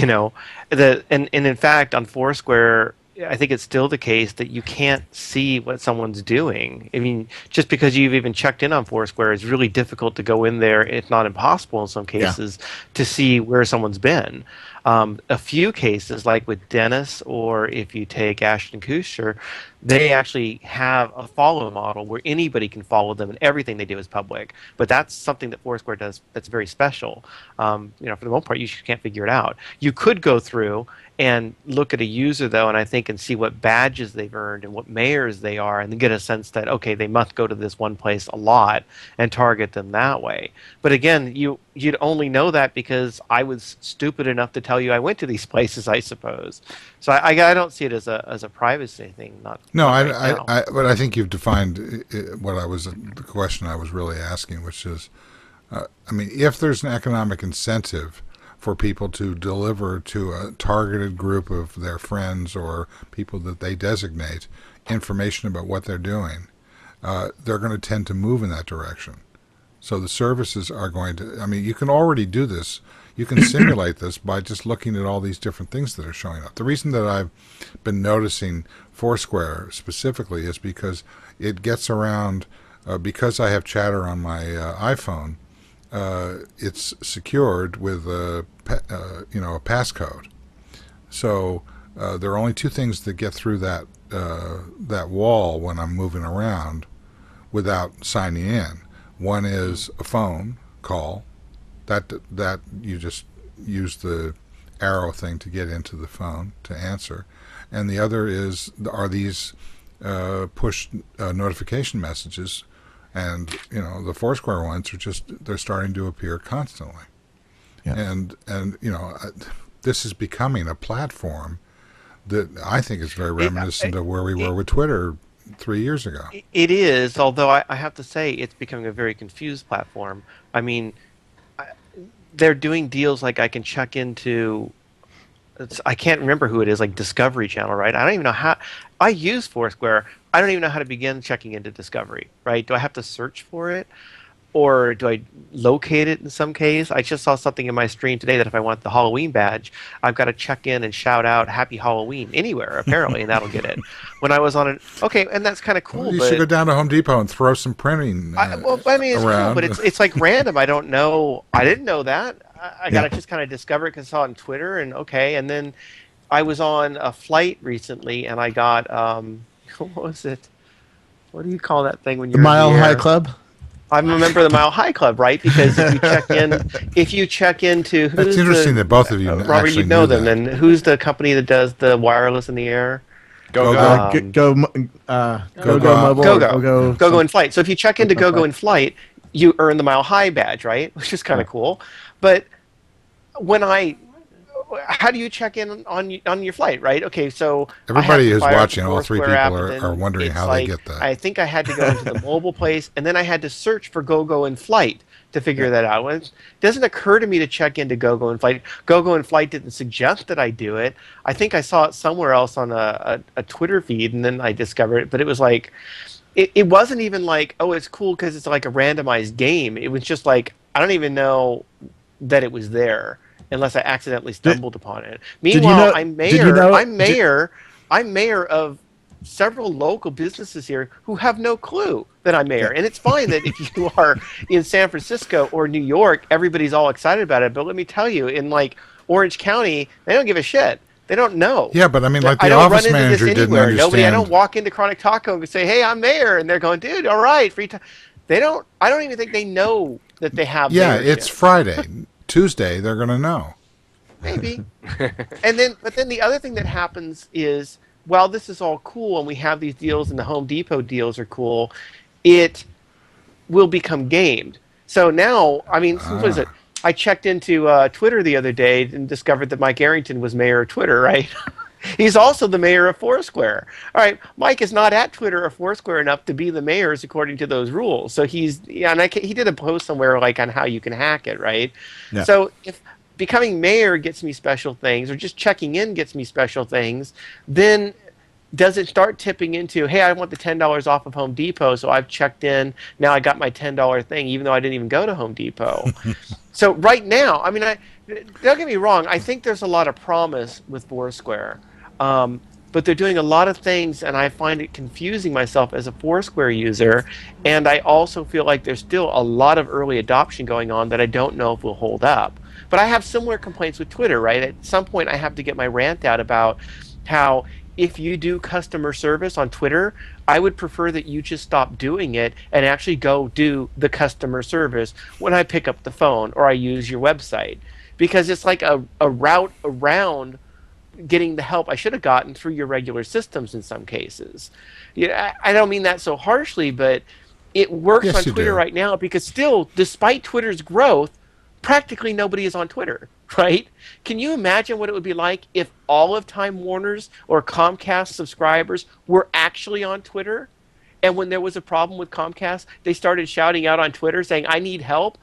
And in fact, on Foursquare, I think it's still the case that you can't see what someone's doing. I mean, just because you've even checked in on Foursquare, it's really difficult to go in there, if not impossible in some cases, to see where someone's been. A few cases, like with Dennis, or if you take Ashton Kutcher, they actually have a follow model where anybody can follow them and everything they do is public. But that's something that Foursquare does that's very special. For the most part, you can't figure it out. You could go through and look at a user, though, and I think and see what badges they've earned and what mayors they are, and then get a sense that, okay, they must go to this one place a lot and target them that way. But again, you'd only know that because I was stupid enough to tell you I went to these places, I suppose. So I don't see it as a privacy thing. But I think you've defined the question I was really asking, which is, if there's an economic incentive for people to deliver to a targeted group of their friends or people that they designate information about what they're doing, they're going to tend to move in that direction. So the services are going to, you can already do this. You can simulate this by just looking at all these different things that are showing up. The reason that I've been noticing Foursquare specifically is because it gets around, because I have Chatter on my iPhone, it's secured with a passcode. So there are only 2 things that get through that wall when I'm moving around without signing in. One is a phone call that you just use the arrow thing to get into the phone to answer, and the other are these push notification messages, and the Foursquare ones they're starting to appear constantly, Yeah. and this is becoming a platform that I think is very reminiscent of where we were with Twitter 3 years ago. It is, although I have to say it's becoming a very confused platform. I mean, they're doing deals like I can check into. I can't remember who it is, like Discovery Channel, right? I don't even know how. I use Foursquare. I don't even know how to begin checking into Discovery, right? Do I have to search for it? Or do I locate it in some case? I just saw something in my stream today that if I want the Halloween badge, I've got to check in and shout out Happy Halloween anywhere, apparently, and that'll get it. When I was on it, okay, and that's kind of cool. Well, you should go down to Home Depot and throw some printing it's around. cool, but it's like random. I don't know. I didn't know that. I got to just kind of discover it because I saw it on Twitter, and okay. And then I was on a flight recently, and I got, what was it? What do you call that thing when you're The Mile in the High air? Club. I'm a member of the Mile High Club, right? Because if you check into That's interesting that both of you Robert, actually you know knew them. that. And who's the company that does the wireless in the air? Go. Go. Go Mobile. GoGo in Flight. So if you check into GoGo in Flight, you earn the Mile High badge, right? Which is kind of cool. But how do you check in on your flight, right? Okay, so Everybody who's fire up watching, the all three Foursquare people app, and are then wondering it's how they get that. I think I had to go into the mobile place, and then I had to search for GoGo in Flight to figure that out. It doesn't occur to me to check into GoGo in Flight. GoGo in Flight didn't suggest that I do it. I think I saw it somewhere else on a Twitter feed, and then I discovered it. But it was like, it wasn't even like, oh, it's cool because it's like a randomized game. It was just like, I don't even know that it was there unless I accidentally stumbled upon it. Meanwhile, I'm mayor of several local businesses here who have no clue that I'm mayor. And it's fine that if you are in San Francisco or New York, everybody's all excited about it. But let me tell you, in like Orange County, they don't give a shit. They don't know. Yeah, but I mean, like I the don't office run into manager this didn't anywhere. understand. I don't walk into Chronic Taco and say, "Hey, I'm mayor," and they're going, "Dude, all right, free time." They don't. I don't even think they know that they have. Yeah, mayorship. it's Friday. Tuesday, they're going to know. Maybe. But then the other thing that happens is, while this is all cool and we have these deals and the Home Depot deals are cool, it will become gamed. So now, I mean, what is it? I checked into Twitter the other day and discovered that Mike Arrington was mayor of Twitter, right? He's also the mayor of Foursquare. All right, Mike is not at Twitter or Foursquare enough to be the mayor's according to those rules. So he did a post somewhere like on how you can hack it, right? Yeah. So if becoming mayor gets me special things, or just checking in gets me special things, then does it start tipping into, hey, I want the $10 off of Home Depot, so I've checked in, now I got my $10 thing, even though I didn't even go to Home Depot. So right now, I mean, don't get me wrong, I think there's a lot of promise with Foursquare, but they're doing a lot of things, and I find it confusing myself as a Foursquare user, and I also feel like there's still a lot of early adoption going on that I don't know if will hold up. But I have similar complaints with Twitter, right? At some point, I have to get my rant out about how if you do customer service on Twitter, I would prefer that you just stop doing it and actually go do the customer service when I pick up the phone or I use your website. Because it's like a route around getting the help I should have gotten through your regular systems in some cases. I don't mean that so harshly, but it works Yes, on you Twitter do. right now because still, despite Twitter's growth, practically nobody is on Twitter, right? Can you imagine what it would be like if all of Time Warner's or Comcast subscribers were actually on Twitter? And when there was a problem with Comcast, they started shouting out on Twitter saying, I need help.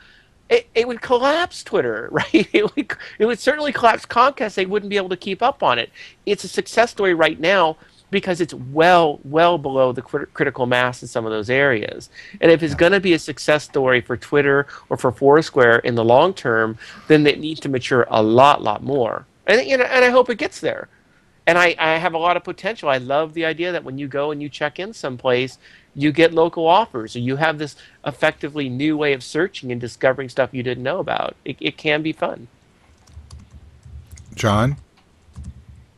It would collapse Twitter, right? It would certainly collapse Comcast. They wouldn't be able to keep up on it. It's a success story right now because it's well below the critical mass in some of those areas. And if it's going to be a success story for Twitter or for Foursquare in the long term, then it needs to mature a lot more. And and I hope it gets there. And I have a lot of potential. I love the idea that when you go and you check in someplace, you get local offers, or you have this effectively new way of searching and discovering stuff you didn't know about. It can be fun. John?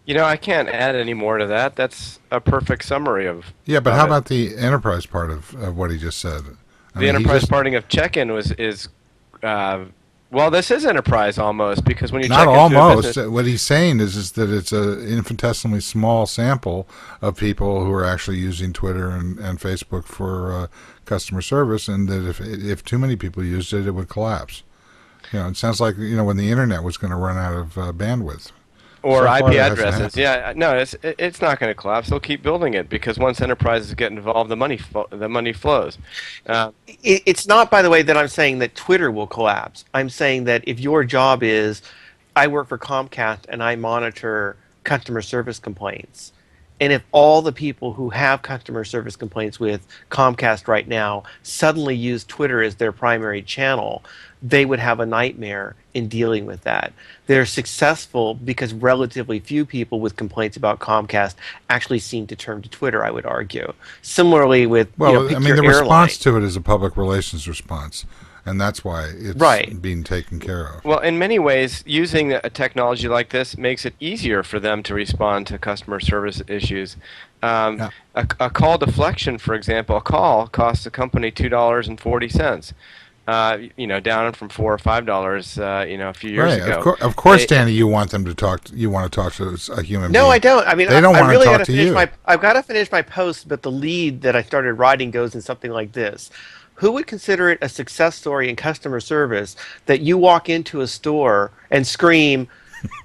I can't add any more to that. That's a perfect summary of. Yeah, but of how it. about the enterprise part of what he just said? The enterprise parting of check-in is Well, this is enterprise almost, because when you Not check into a almost. business, What he's saying is that it's a infinitesimally small sample of people who are actually using Twitter and Facebook for customer service, and that if too many people used it, it would collapse. It sounds like when the internet was going to run out of bandwidth. or So far, IP that hasn't addresses. happened. Yeah, no, it's not going to collapse. They'll keep building it, because once enterprises get involved, the money flows. It's not, by the way, that I'm saying that Twitter will collapse. I'm saying that if your job is, I work for Comcast and I monitor customer service complaints, and if all the people who have customer service complaints with Comcast right now suddenly use Twitter as their primary channel, they would have a nightmare in dealing with that. They're successful because relatively few people with complaints about Comcast actually seem to turn to Twitter, I would argue. Similarly with, Well, I mean, the airline. response to it is a public relations response, and that's why it's Right. being taken care of. Well, in many ways, using a technology like this makes it easier for them to respond to customer service issues. Yeah. A call deflection, for example, a call costs a company $2.40. Down from $4 or $5, a few years Right. ago. Of course, Danny, you want them to talk. You want to talk to a human being. No, I don't. I mean, They don't I want to really talk gotta to finish you. I've got to finish my post, but the lead that I started writing goes in something like this. Who would consider it a success story in customer service that you walk into a store and scream,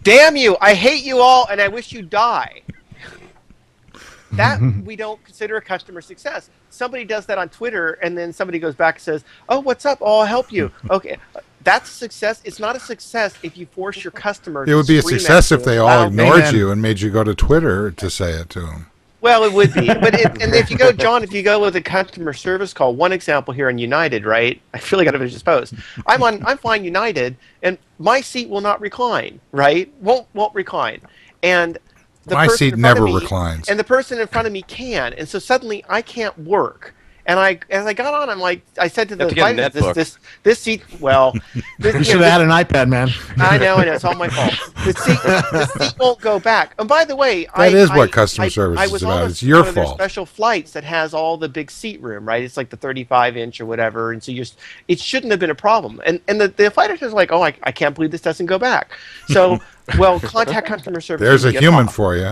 "Damn you, I hate you all, and I wish you'd die"? That we don't consider a customer success. Somebody does that on Twitter, and then somebody goes back and says, "Oh, what's up? Oh, I'll help you." Okay, that's a success. It's not a success if you force your customer. It would be a success if they all loudly. ignored Amen. you and made you go to Twitter to say it to them. Well, it would be, but and if you go, John, if you go with a customer service call, one example here on United, right? I really got to finish this post. I'm flying United, and my seat will not recline, right? Won't recline, and the My person seat in front of never me- reclines. and the person in front of me can, and so suddenly I can't work. And as I got on, I said to the have to get a flight attendant, netbook. this seat, well, this, You you should know, have had an iPad, man. I know, it's all my fault. The seat won't go back. And by the way, That is what customer service is was about. on It's your one of their fault. special flights that has all the big seat room, right? It's like the 35-inch or whatever, and so it shouldn't have been a problem. And the flight attendant's like, "Oh, I can't believe this doesn't go back." So, well, contact customer service. There's a when you get human off. for you.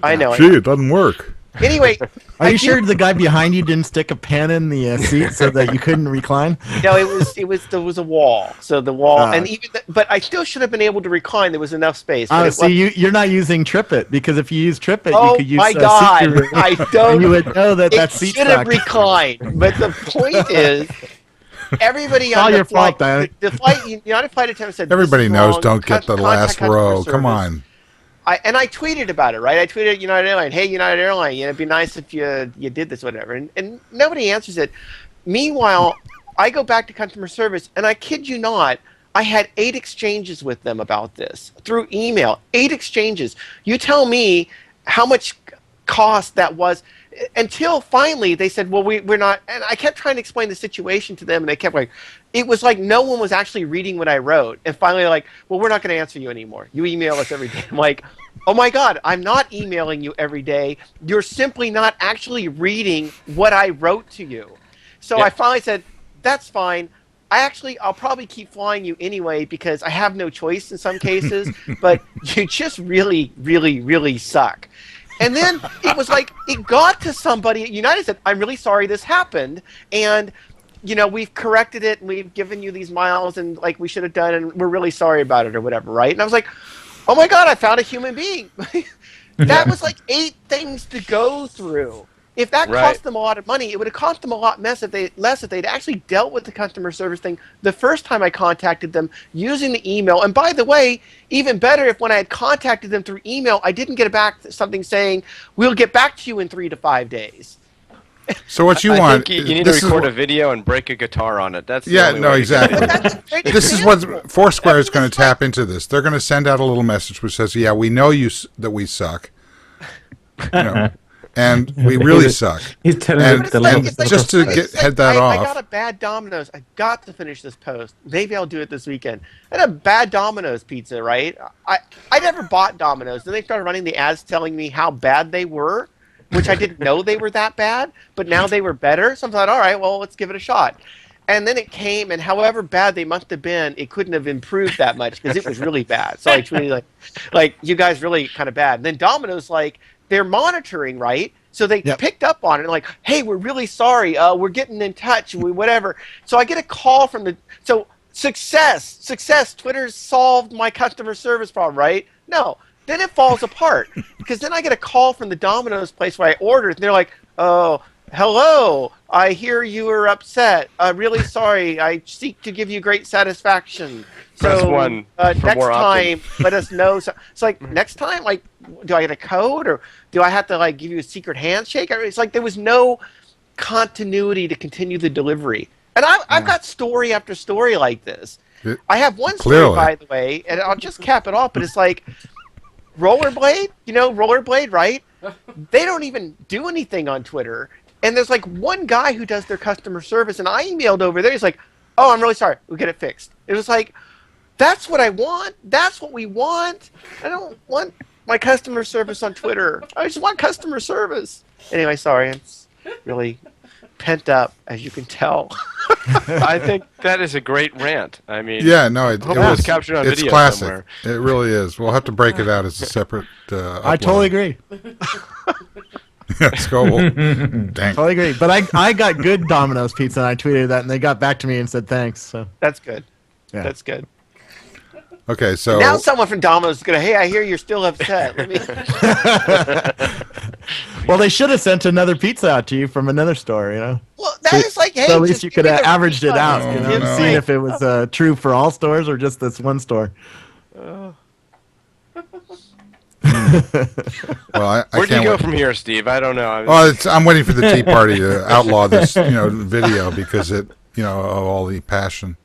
I know. Gee, it doesn't work. Anyway, Are I you do- sure the guy behind you didn't stick a pen in the seat so that you couldn't recline? No, there was a wall. So the wall, Ah. and but I still should have been able to recline. There was enough space. But Oh, it see, wasn't. you're not using TripIt, because if you use TripIt, you Oh could use my seat God! guru, I and don't. you would know that It seat should have sucked. reclined. But the point is, everybody It's on all the your flight, fault, Diane. the flight, United flight attendant said, "This Everybody is knows wrong. don't get the Contact last customer row. Come service." on. I tweeted about it, right? I tweeted at United Airline, "Hey, United Airline, it'd be nice if you did this, whatever." And nobody answers it. Meanwhile, I go back to customer service, and I kid you not, I had 8 exchanges with them about this through email. 8 exchanges. You tell me how much cost that was, until finally they said, "Well, we're not." And I kept trying to explain the situation to them, and they kept like, it was like no one was actually reading what I wrote. And finally, like, "Well, we're not going to answer you anymore. You email us every day." I'm like, "Oh my God, I'm not emailing you every day. You're simply not actually reading what I wrote to you." So Yeah. I finally said, "That's fine. I'll probably keep flying you anyway because I have no choice in some cases, but you just really, really, really suck." And then it was like, it got to somebody at United said, "I'm really sorry this happened. And, we've corrected it and we've given you these miles and like we should have done and we're really sorry about it," or whatever, right? And I was like, "Oh my God, I found a human being." That was like 8 things to go through. If that Right. cost them a lot of money, it would have cost them a lot less if they'd actually dealt with the customer service thing the first time I contacted them using the email. And by the way, even better if when I had contacted them through email, I didn't get back something saying, "We'll get back to you in 3 to 5 days." So what you I want? think you need to this is record what- a video and break a guitar on it. That's the Yeah, only no, way to exactly. get it. That's a great This is example. what Foursquare is going to tap into. This, they're going to send out a little message which says, "Yeah, we know that we suck, and we really suck." He's telling And- us the and length It's like- just to it's like head that I off. got a bad Domino's. I got to finish this post. Maybe I'll do it this weekend. I had a bad Domino's pizza, right? I never bought Domino's. Then they started running the ads telling me how bad they were, which I didn't know they were that bad, but now they were better. So I thought, all right, well, let's give it a shot. And then it came, and however bad they must have been, it couldn't have improved that much because it was really bad. So I tweeted like you guys really kind of bad. And then Domino's like they're monitoring, right? So they picked up on it, and like, hey, we're really sorry. We're getting in touch. Whatever. So I get a call from the success. Twitter's solved my customer service problem, right? No. Then it falls apart because then I get a call from the Domino's place where I ordered, and they're like, oh. Hello, I hear you are upset. Really sorry. I seek to give you great satisfaction. Press So 1 for next more time, options. let us know. So it's like next time, like, do I get a code or do I have to like give you a secret handshake? It's like there was no continuity to continue the delivery. And I've got story after story like this. I have one story, Clearly. by the way, and I'll just cap it off. But it's like Rollerblade, Rollerblade, right? They don't even do anything on Twitter. And there's like one guy who does their customer service, and I emailed over there. He's like, "Oh, I'm really sorry. We'll get it fixed." It was like, that's what I want. That's what we want. I don't want my customer service on Twitter. I just want customer service. Anyway, sorry. I'm really pent up, as you can tell. I think that is a great rant. I mean, Yeah, no, it hope was it's captured on it's video classic. somewhere. It really is. We'll have to break it out as a separate. I totally agree. Scoble. Dang. Totally agree. But I got good Domino's pizza, and I tweeted that, and they got back to me and said thanks. So That's good. yeah. That's good. Okay, so Now someone from Domino's is going to, hey, I hear you're still upset. Let me... Well, they should have sent another pizza out to you from another store, you know. Well, that is like, hey, So at least just you give could me have the averaged it refund. out, you know, Oh, and no. seen if it was true for all stores or just this one store. well, I Where do you can't go wait. from here, Steve? I don't know. Well, I'm waiting for the Tea Party to outlaw this, video because of all the passion.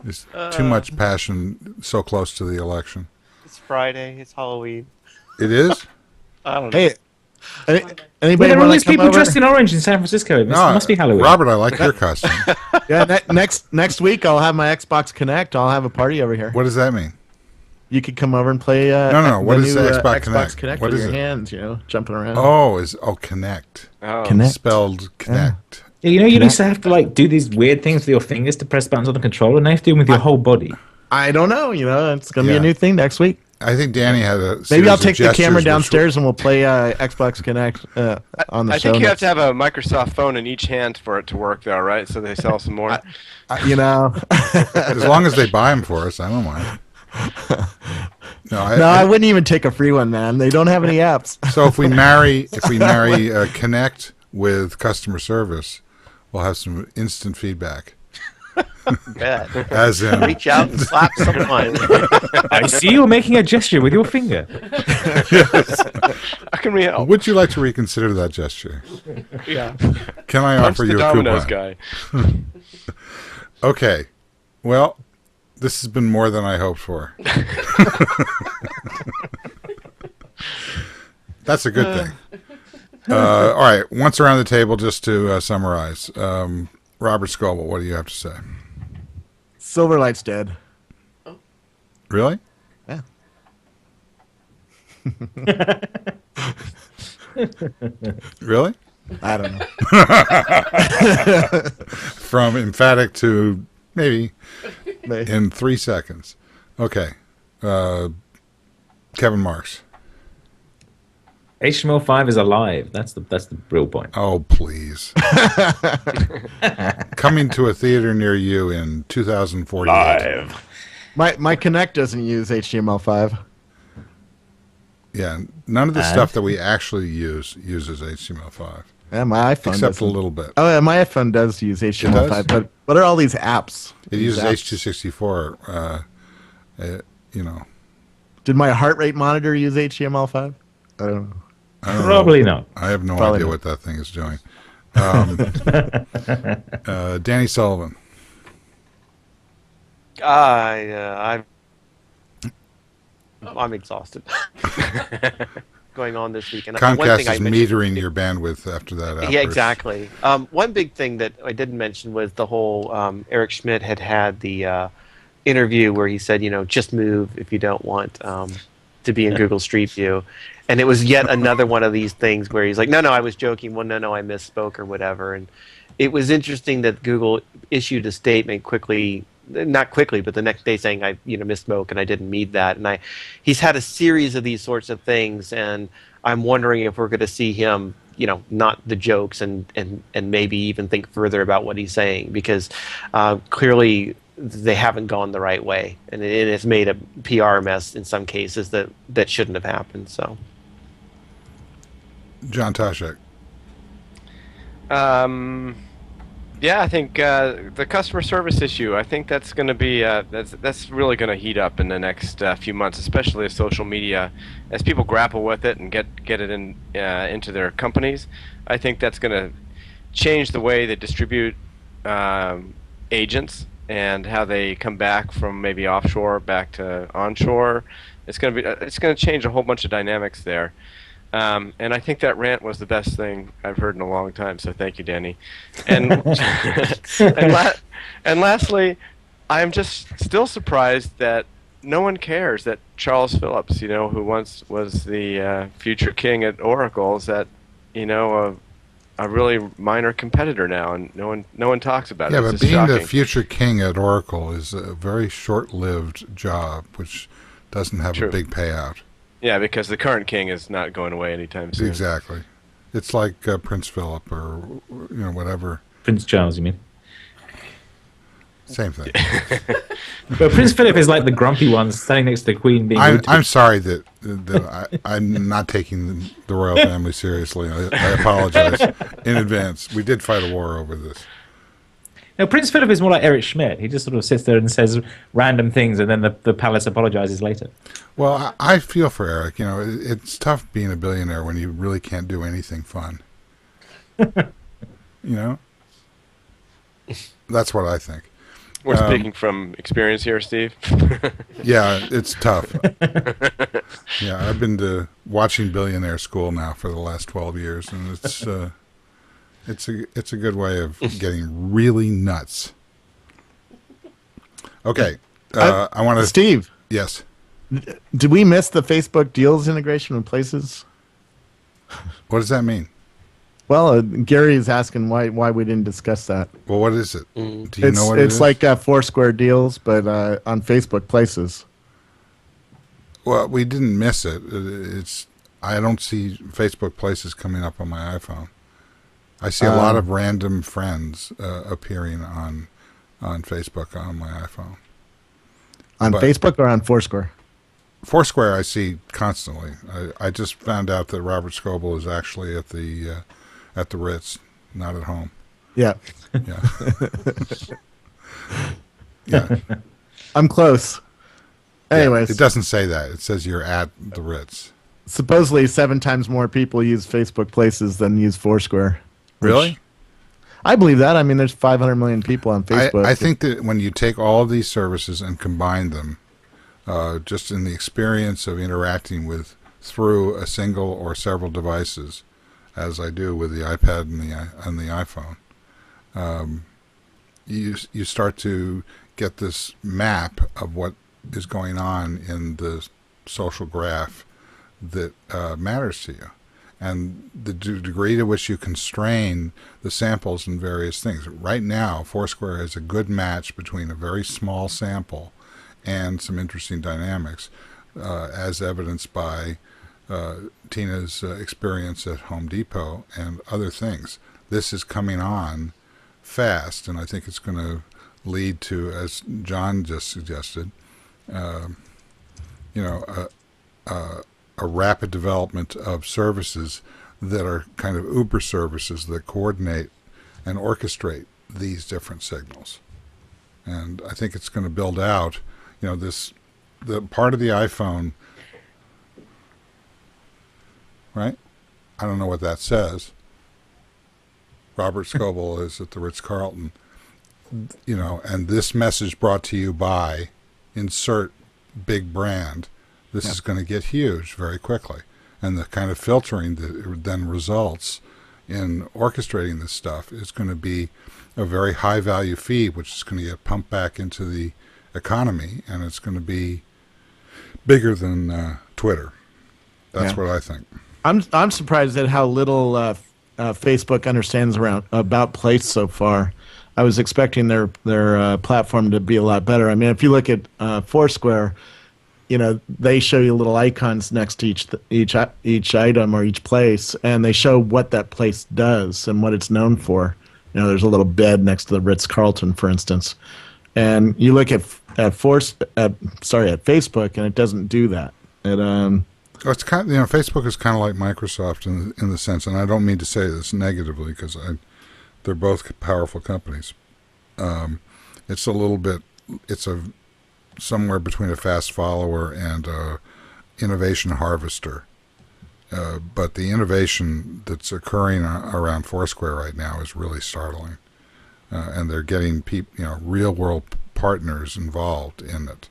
There's too much passion so close to the election. It's Friday. It's Halloween. It is? I don't know. Hey, Well, anybody there are all want these to come people over? dressed in orange in San Francisco. It must be Halloween. Robert, I like your costume. Yeah, next week I'll have my Xbox Connect. I'll have a party over here. What does that mean? You could come over and play. No. What the is new, the Xbox Connect? What with is your it? hands, jumping around. Connect. Oh. Connect. Spelled connect. Yeah, you used to have to like do these weird things with your fingers to press buttons on the controller. Now you have to do them with your whole body. I don't know. It's gonna be Yeah. a new thing next week. I think Danny had a Maybe series I'll of take the gestures camera which downstairs and we'll play Xbox Connect on the I show. think you have next- to have a Microsoft phone in each hand for it to work, though, right? So they sell some more. As long as they buy them for us, I don't mind. No, I wouldn't even take a free one, man. They don't have any apps. So if we marry Connect with customer service, we'll have some instant feedback. Bet. As in, Reach out and slap someone. I see you're making a gesture with your finger. How can we help? would you like to reconsider that gesture? Yeah. Can I Punch offer the you a Domino's coupon? guy. Okay. Well, this has been more than I hoped for. That's a good thing. All right. Once around the table, just to summarize. Robert Scoble, what do you have to say? Silverlight's dead. Really? Yeah. Really? I don't know. From emphatic to maybe They- in 3 seconds. Okay. Kevin Marks. HTML5 is alive. That's the real point. Oh, please. Coming to a theater near you in 2048. My Connect doesn't use HTML5. Yeah, none of the stuff that we actually uses HTML5, Yeah, my iPhone except a doesn't. little bit. Oh, yeah, my iPhone does use HTML5, but what are all these apps? It These uses apps? H.264. Did my heart rate monitor use HTML5? I don't know. I don't Probably know. not. I have no Probably idea not. what that thing is doing. Danny Sullivan. I'm exhausted. Going on this weekend. One Comcast thing I is mentioned- metering your bandwidth after that outburst. Yeah, exactly. One big thing that I didn't mention was the whole Eric Schmidt had the interview where he said, just move if you don't want to be in Google Street View. And it was yet another one of these things where he's like, no, I was joking. Well, no, I misspoke or whatever. it was interesting that Google issued a statement quickly, not quickly, but the next day saying I misspoke and I didn't mean that. And he's had a series of these sorts of things, and I'm wondering if we're going to see him, not the jokes and maybe even think further about what he's saying, because clearly they haven't gone the right way, and it has made a PR mess in some cases that shouldn't have happened. So, John Taschek. Yeah, I think the customer service issue. I think that's going to be that's really going to heat up in the next few months, especially as social media, as people grapple with it and get it into their companies. I think that's going to change the way they distribute agents and how they come back from maybe offshore back to onshore. It's going to change a whole bunch of dynamics there. And I think that rant was the best thing I've heard in a long time, so thank you, Danny. And and lastly, I'm just still surprised that no one cares that Charles Phillips, who once was the future king at Oracle, is that, a really minor competitor now, and no one talks about it. Yeah, It's but just being the shocking. future king at Oracle is a very short-lived job, which doesn't have True. a big payout. Yeah, because the current king is not going away anytime soon. Exactly. It's like Prince Philip or whatever. Prince Charles, you mean? Same thing. But Prince Philip is like the grumpy one standing next to the Queen being rude to I'm sorry that I'm not taking the royal family seriously. I apologize in advance. We did fight a war over this. No, Prince Philip is more like Eric Schmidt. He just sort of sits there and says random things, and then the palace apologizes later. Well, I feel for Eric. It's tough being a billionaire when you really can't do anything fun. That's what I think. We're speaking from experience here, Steve. Yeah, it's tough. Yeah, I've been to watching Billionaire School now for the last 12 years, and it's a good way of getting really nuts. Okay, I want to. Steve, Yes. did we miss the Facebook Deals integration with Places? What does that mean? Well, Gary is asking why we didn't discuss that. Well, what is it? Do you know what it is? It's like Foursquare Deals, but on Facebook Places. Well, we didn't miss it. I don't see Facebook Places coming up on my iPhone. I see a lot of random friends appearing on Facebook on my iPhone. On But- Facebook or on Foursquare? Foursquare I see constantly. I just found out that Robert Scoble is actually at the Ritz, not at home. Yeah. Yeah. Yeah. I'm close. Anyways, It doesn't say that. It says you're at the Ritz. supposedly 7 times more people use Facebook Places than use Foursquare. Really? I believe that. I mean, there's 500 million people on Facebook. I think that when you take all of these services and combine them, just in the experience of interacting through a single or several devices, as I do with the iPad and the iPhone, you start to get this map of what is going on in the social graph that matters to you, and the degree to which you constrain the samples in various things. Right now, Foursquare is a good match between a very small sample and some interesting dynamics, as evidenced by Tina's experience at Home Depot and other things. This is coming on fast, and I think it's going to lead to, as John just suggested, a rapid development of services that are kind of Uber services that coordinate and orchestrate these different signals. And I think it's going to build out, the part of the iPhone, right? I don't know what that says. Robert Scoble is at the Ritz-Carlton, and this message brought to you by insert big brand. This is going to get huge very quickly. And the kind of filtering that then results in orchestrating this stuff is going to be a very high value feed, which is going to get pumped back into the economy, and it's going to be bigger than Twitter. That's what I think. I'm surprised at how little Facebook understands about place so far. I was expecting their platform to be a lot better. I mean, if you look at Foursquare, they show you little icons next to each item or each place, and they show what that place does and what it's known for. There's a little bed next to the Ritz-Carlton, for instance, and you look at Facebook, and it doesn't do that. It's kind of, Facebook is kind of like Microsoft in the sense, and I don't mean to say this negatively because they're both powerful companies. It's a little bit, somewhere between a fast follower and a innovation harvester. But the innovation that's occurring around Foursquare right now is really startling, and they're getting real world partners involved in it.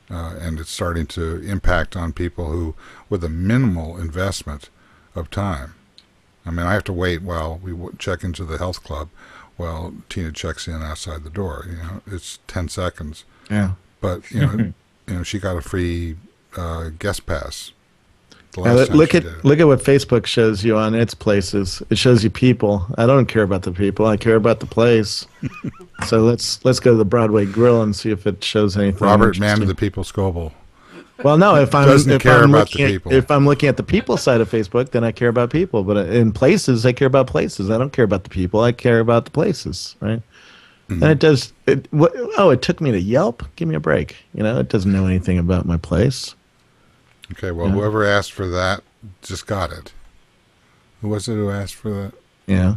And it's starting to impact on people who, with a minimal investment of time. I mean, I have to wait while we check into the health club while Tina checks in outside the door. It's 10 seconds. Yeah. But, she got a free guest pass. Look at what Facebook shows you on its places. It shows you people. I don't care about the people. I care about the place. So let's go to the Broadway Grill and see if it shows anything. Robert, man of the people, Scoble. Well, no. If I'm If I'm looking at the people side of Facebook, then I care about people. But in places, I care about places. I don't care about the people. I care about the places, right? Mm-hmm. And it does. It took me to Yelp. Give me a break. It doesn't know anything about my place. Okay, well, whoever asked for that just got it. Who was it who asked for that? Yeah.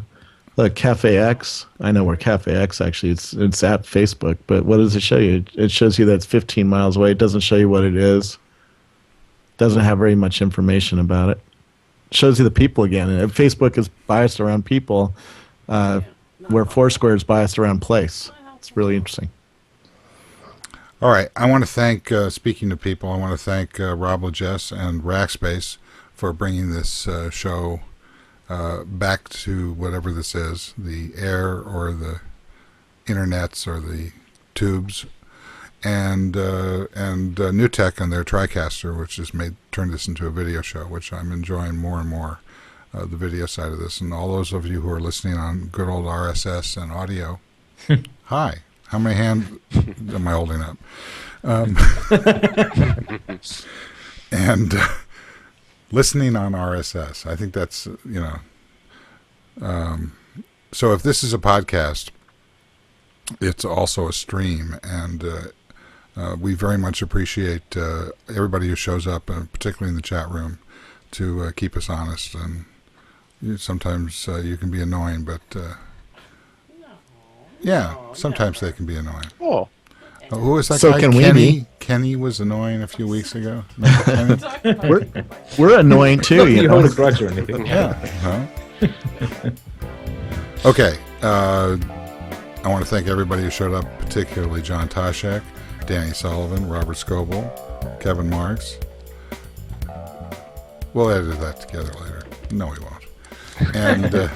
Look, Cafe X. I know where Cafe X actually it's at Facebook, but what does it show you? It shows you that it's 15 miles away. It doesn't show you what it is. Doesn't have very much information about it. It shows you the people again. And Facebook is biased around people, where Foursquare is biased around place. It's really interesting. All right. I want to thank, speaking to people, I want to thank Rob Legess and Rackspace for bringing this show back to whatever this is, the air or the internets or the tubes, and New Tech and their TriCaster, which has turned this into a video show, which I'm enjoying more and more, the video side of this. And all those of you who are listening on good old RSS and audio, hi. How many hands am I holding up? And listening on RSS. I think that's, so if this is a podcast, it's also a stream. And we very much appreciate everybody who shows up, particularly in the chat room, to keep us honest. And sometimes you can be annoying, but... yeah, sometimes they can be annoying. Oh. Who was that So guy? can we Kenny? be? Kenny was annoying a few weeks ago. Remember Kenny? We're annoying too. Not that you hold a grudge or anything. Yeah. Huh? Okay. I want to thank everybody who showed up, particularly John Taschek, Danny Sullivan, Robert Scoble, Kevin Marks. We'll edit that together later. No, we won't. And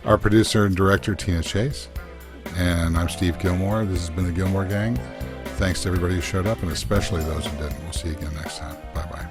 our producer and director, Tina Chase. And I'm Steve Gillmor. This has been the Gillmor Gang. Thanks to everybody who showed up, and especially those who didn't. We'll see you again next time. Bye-bye.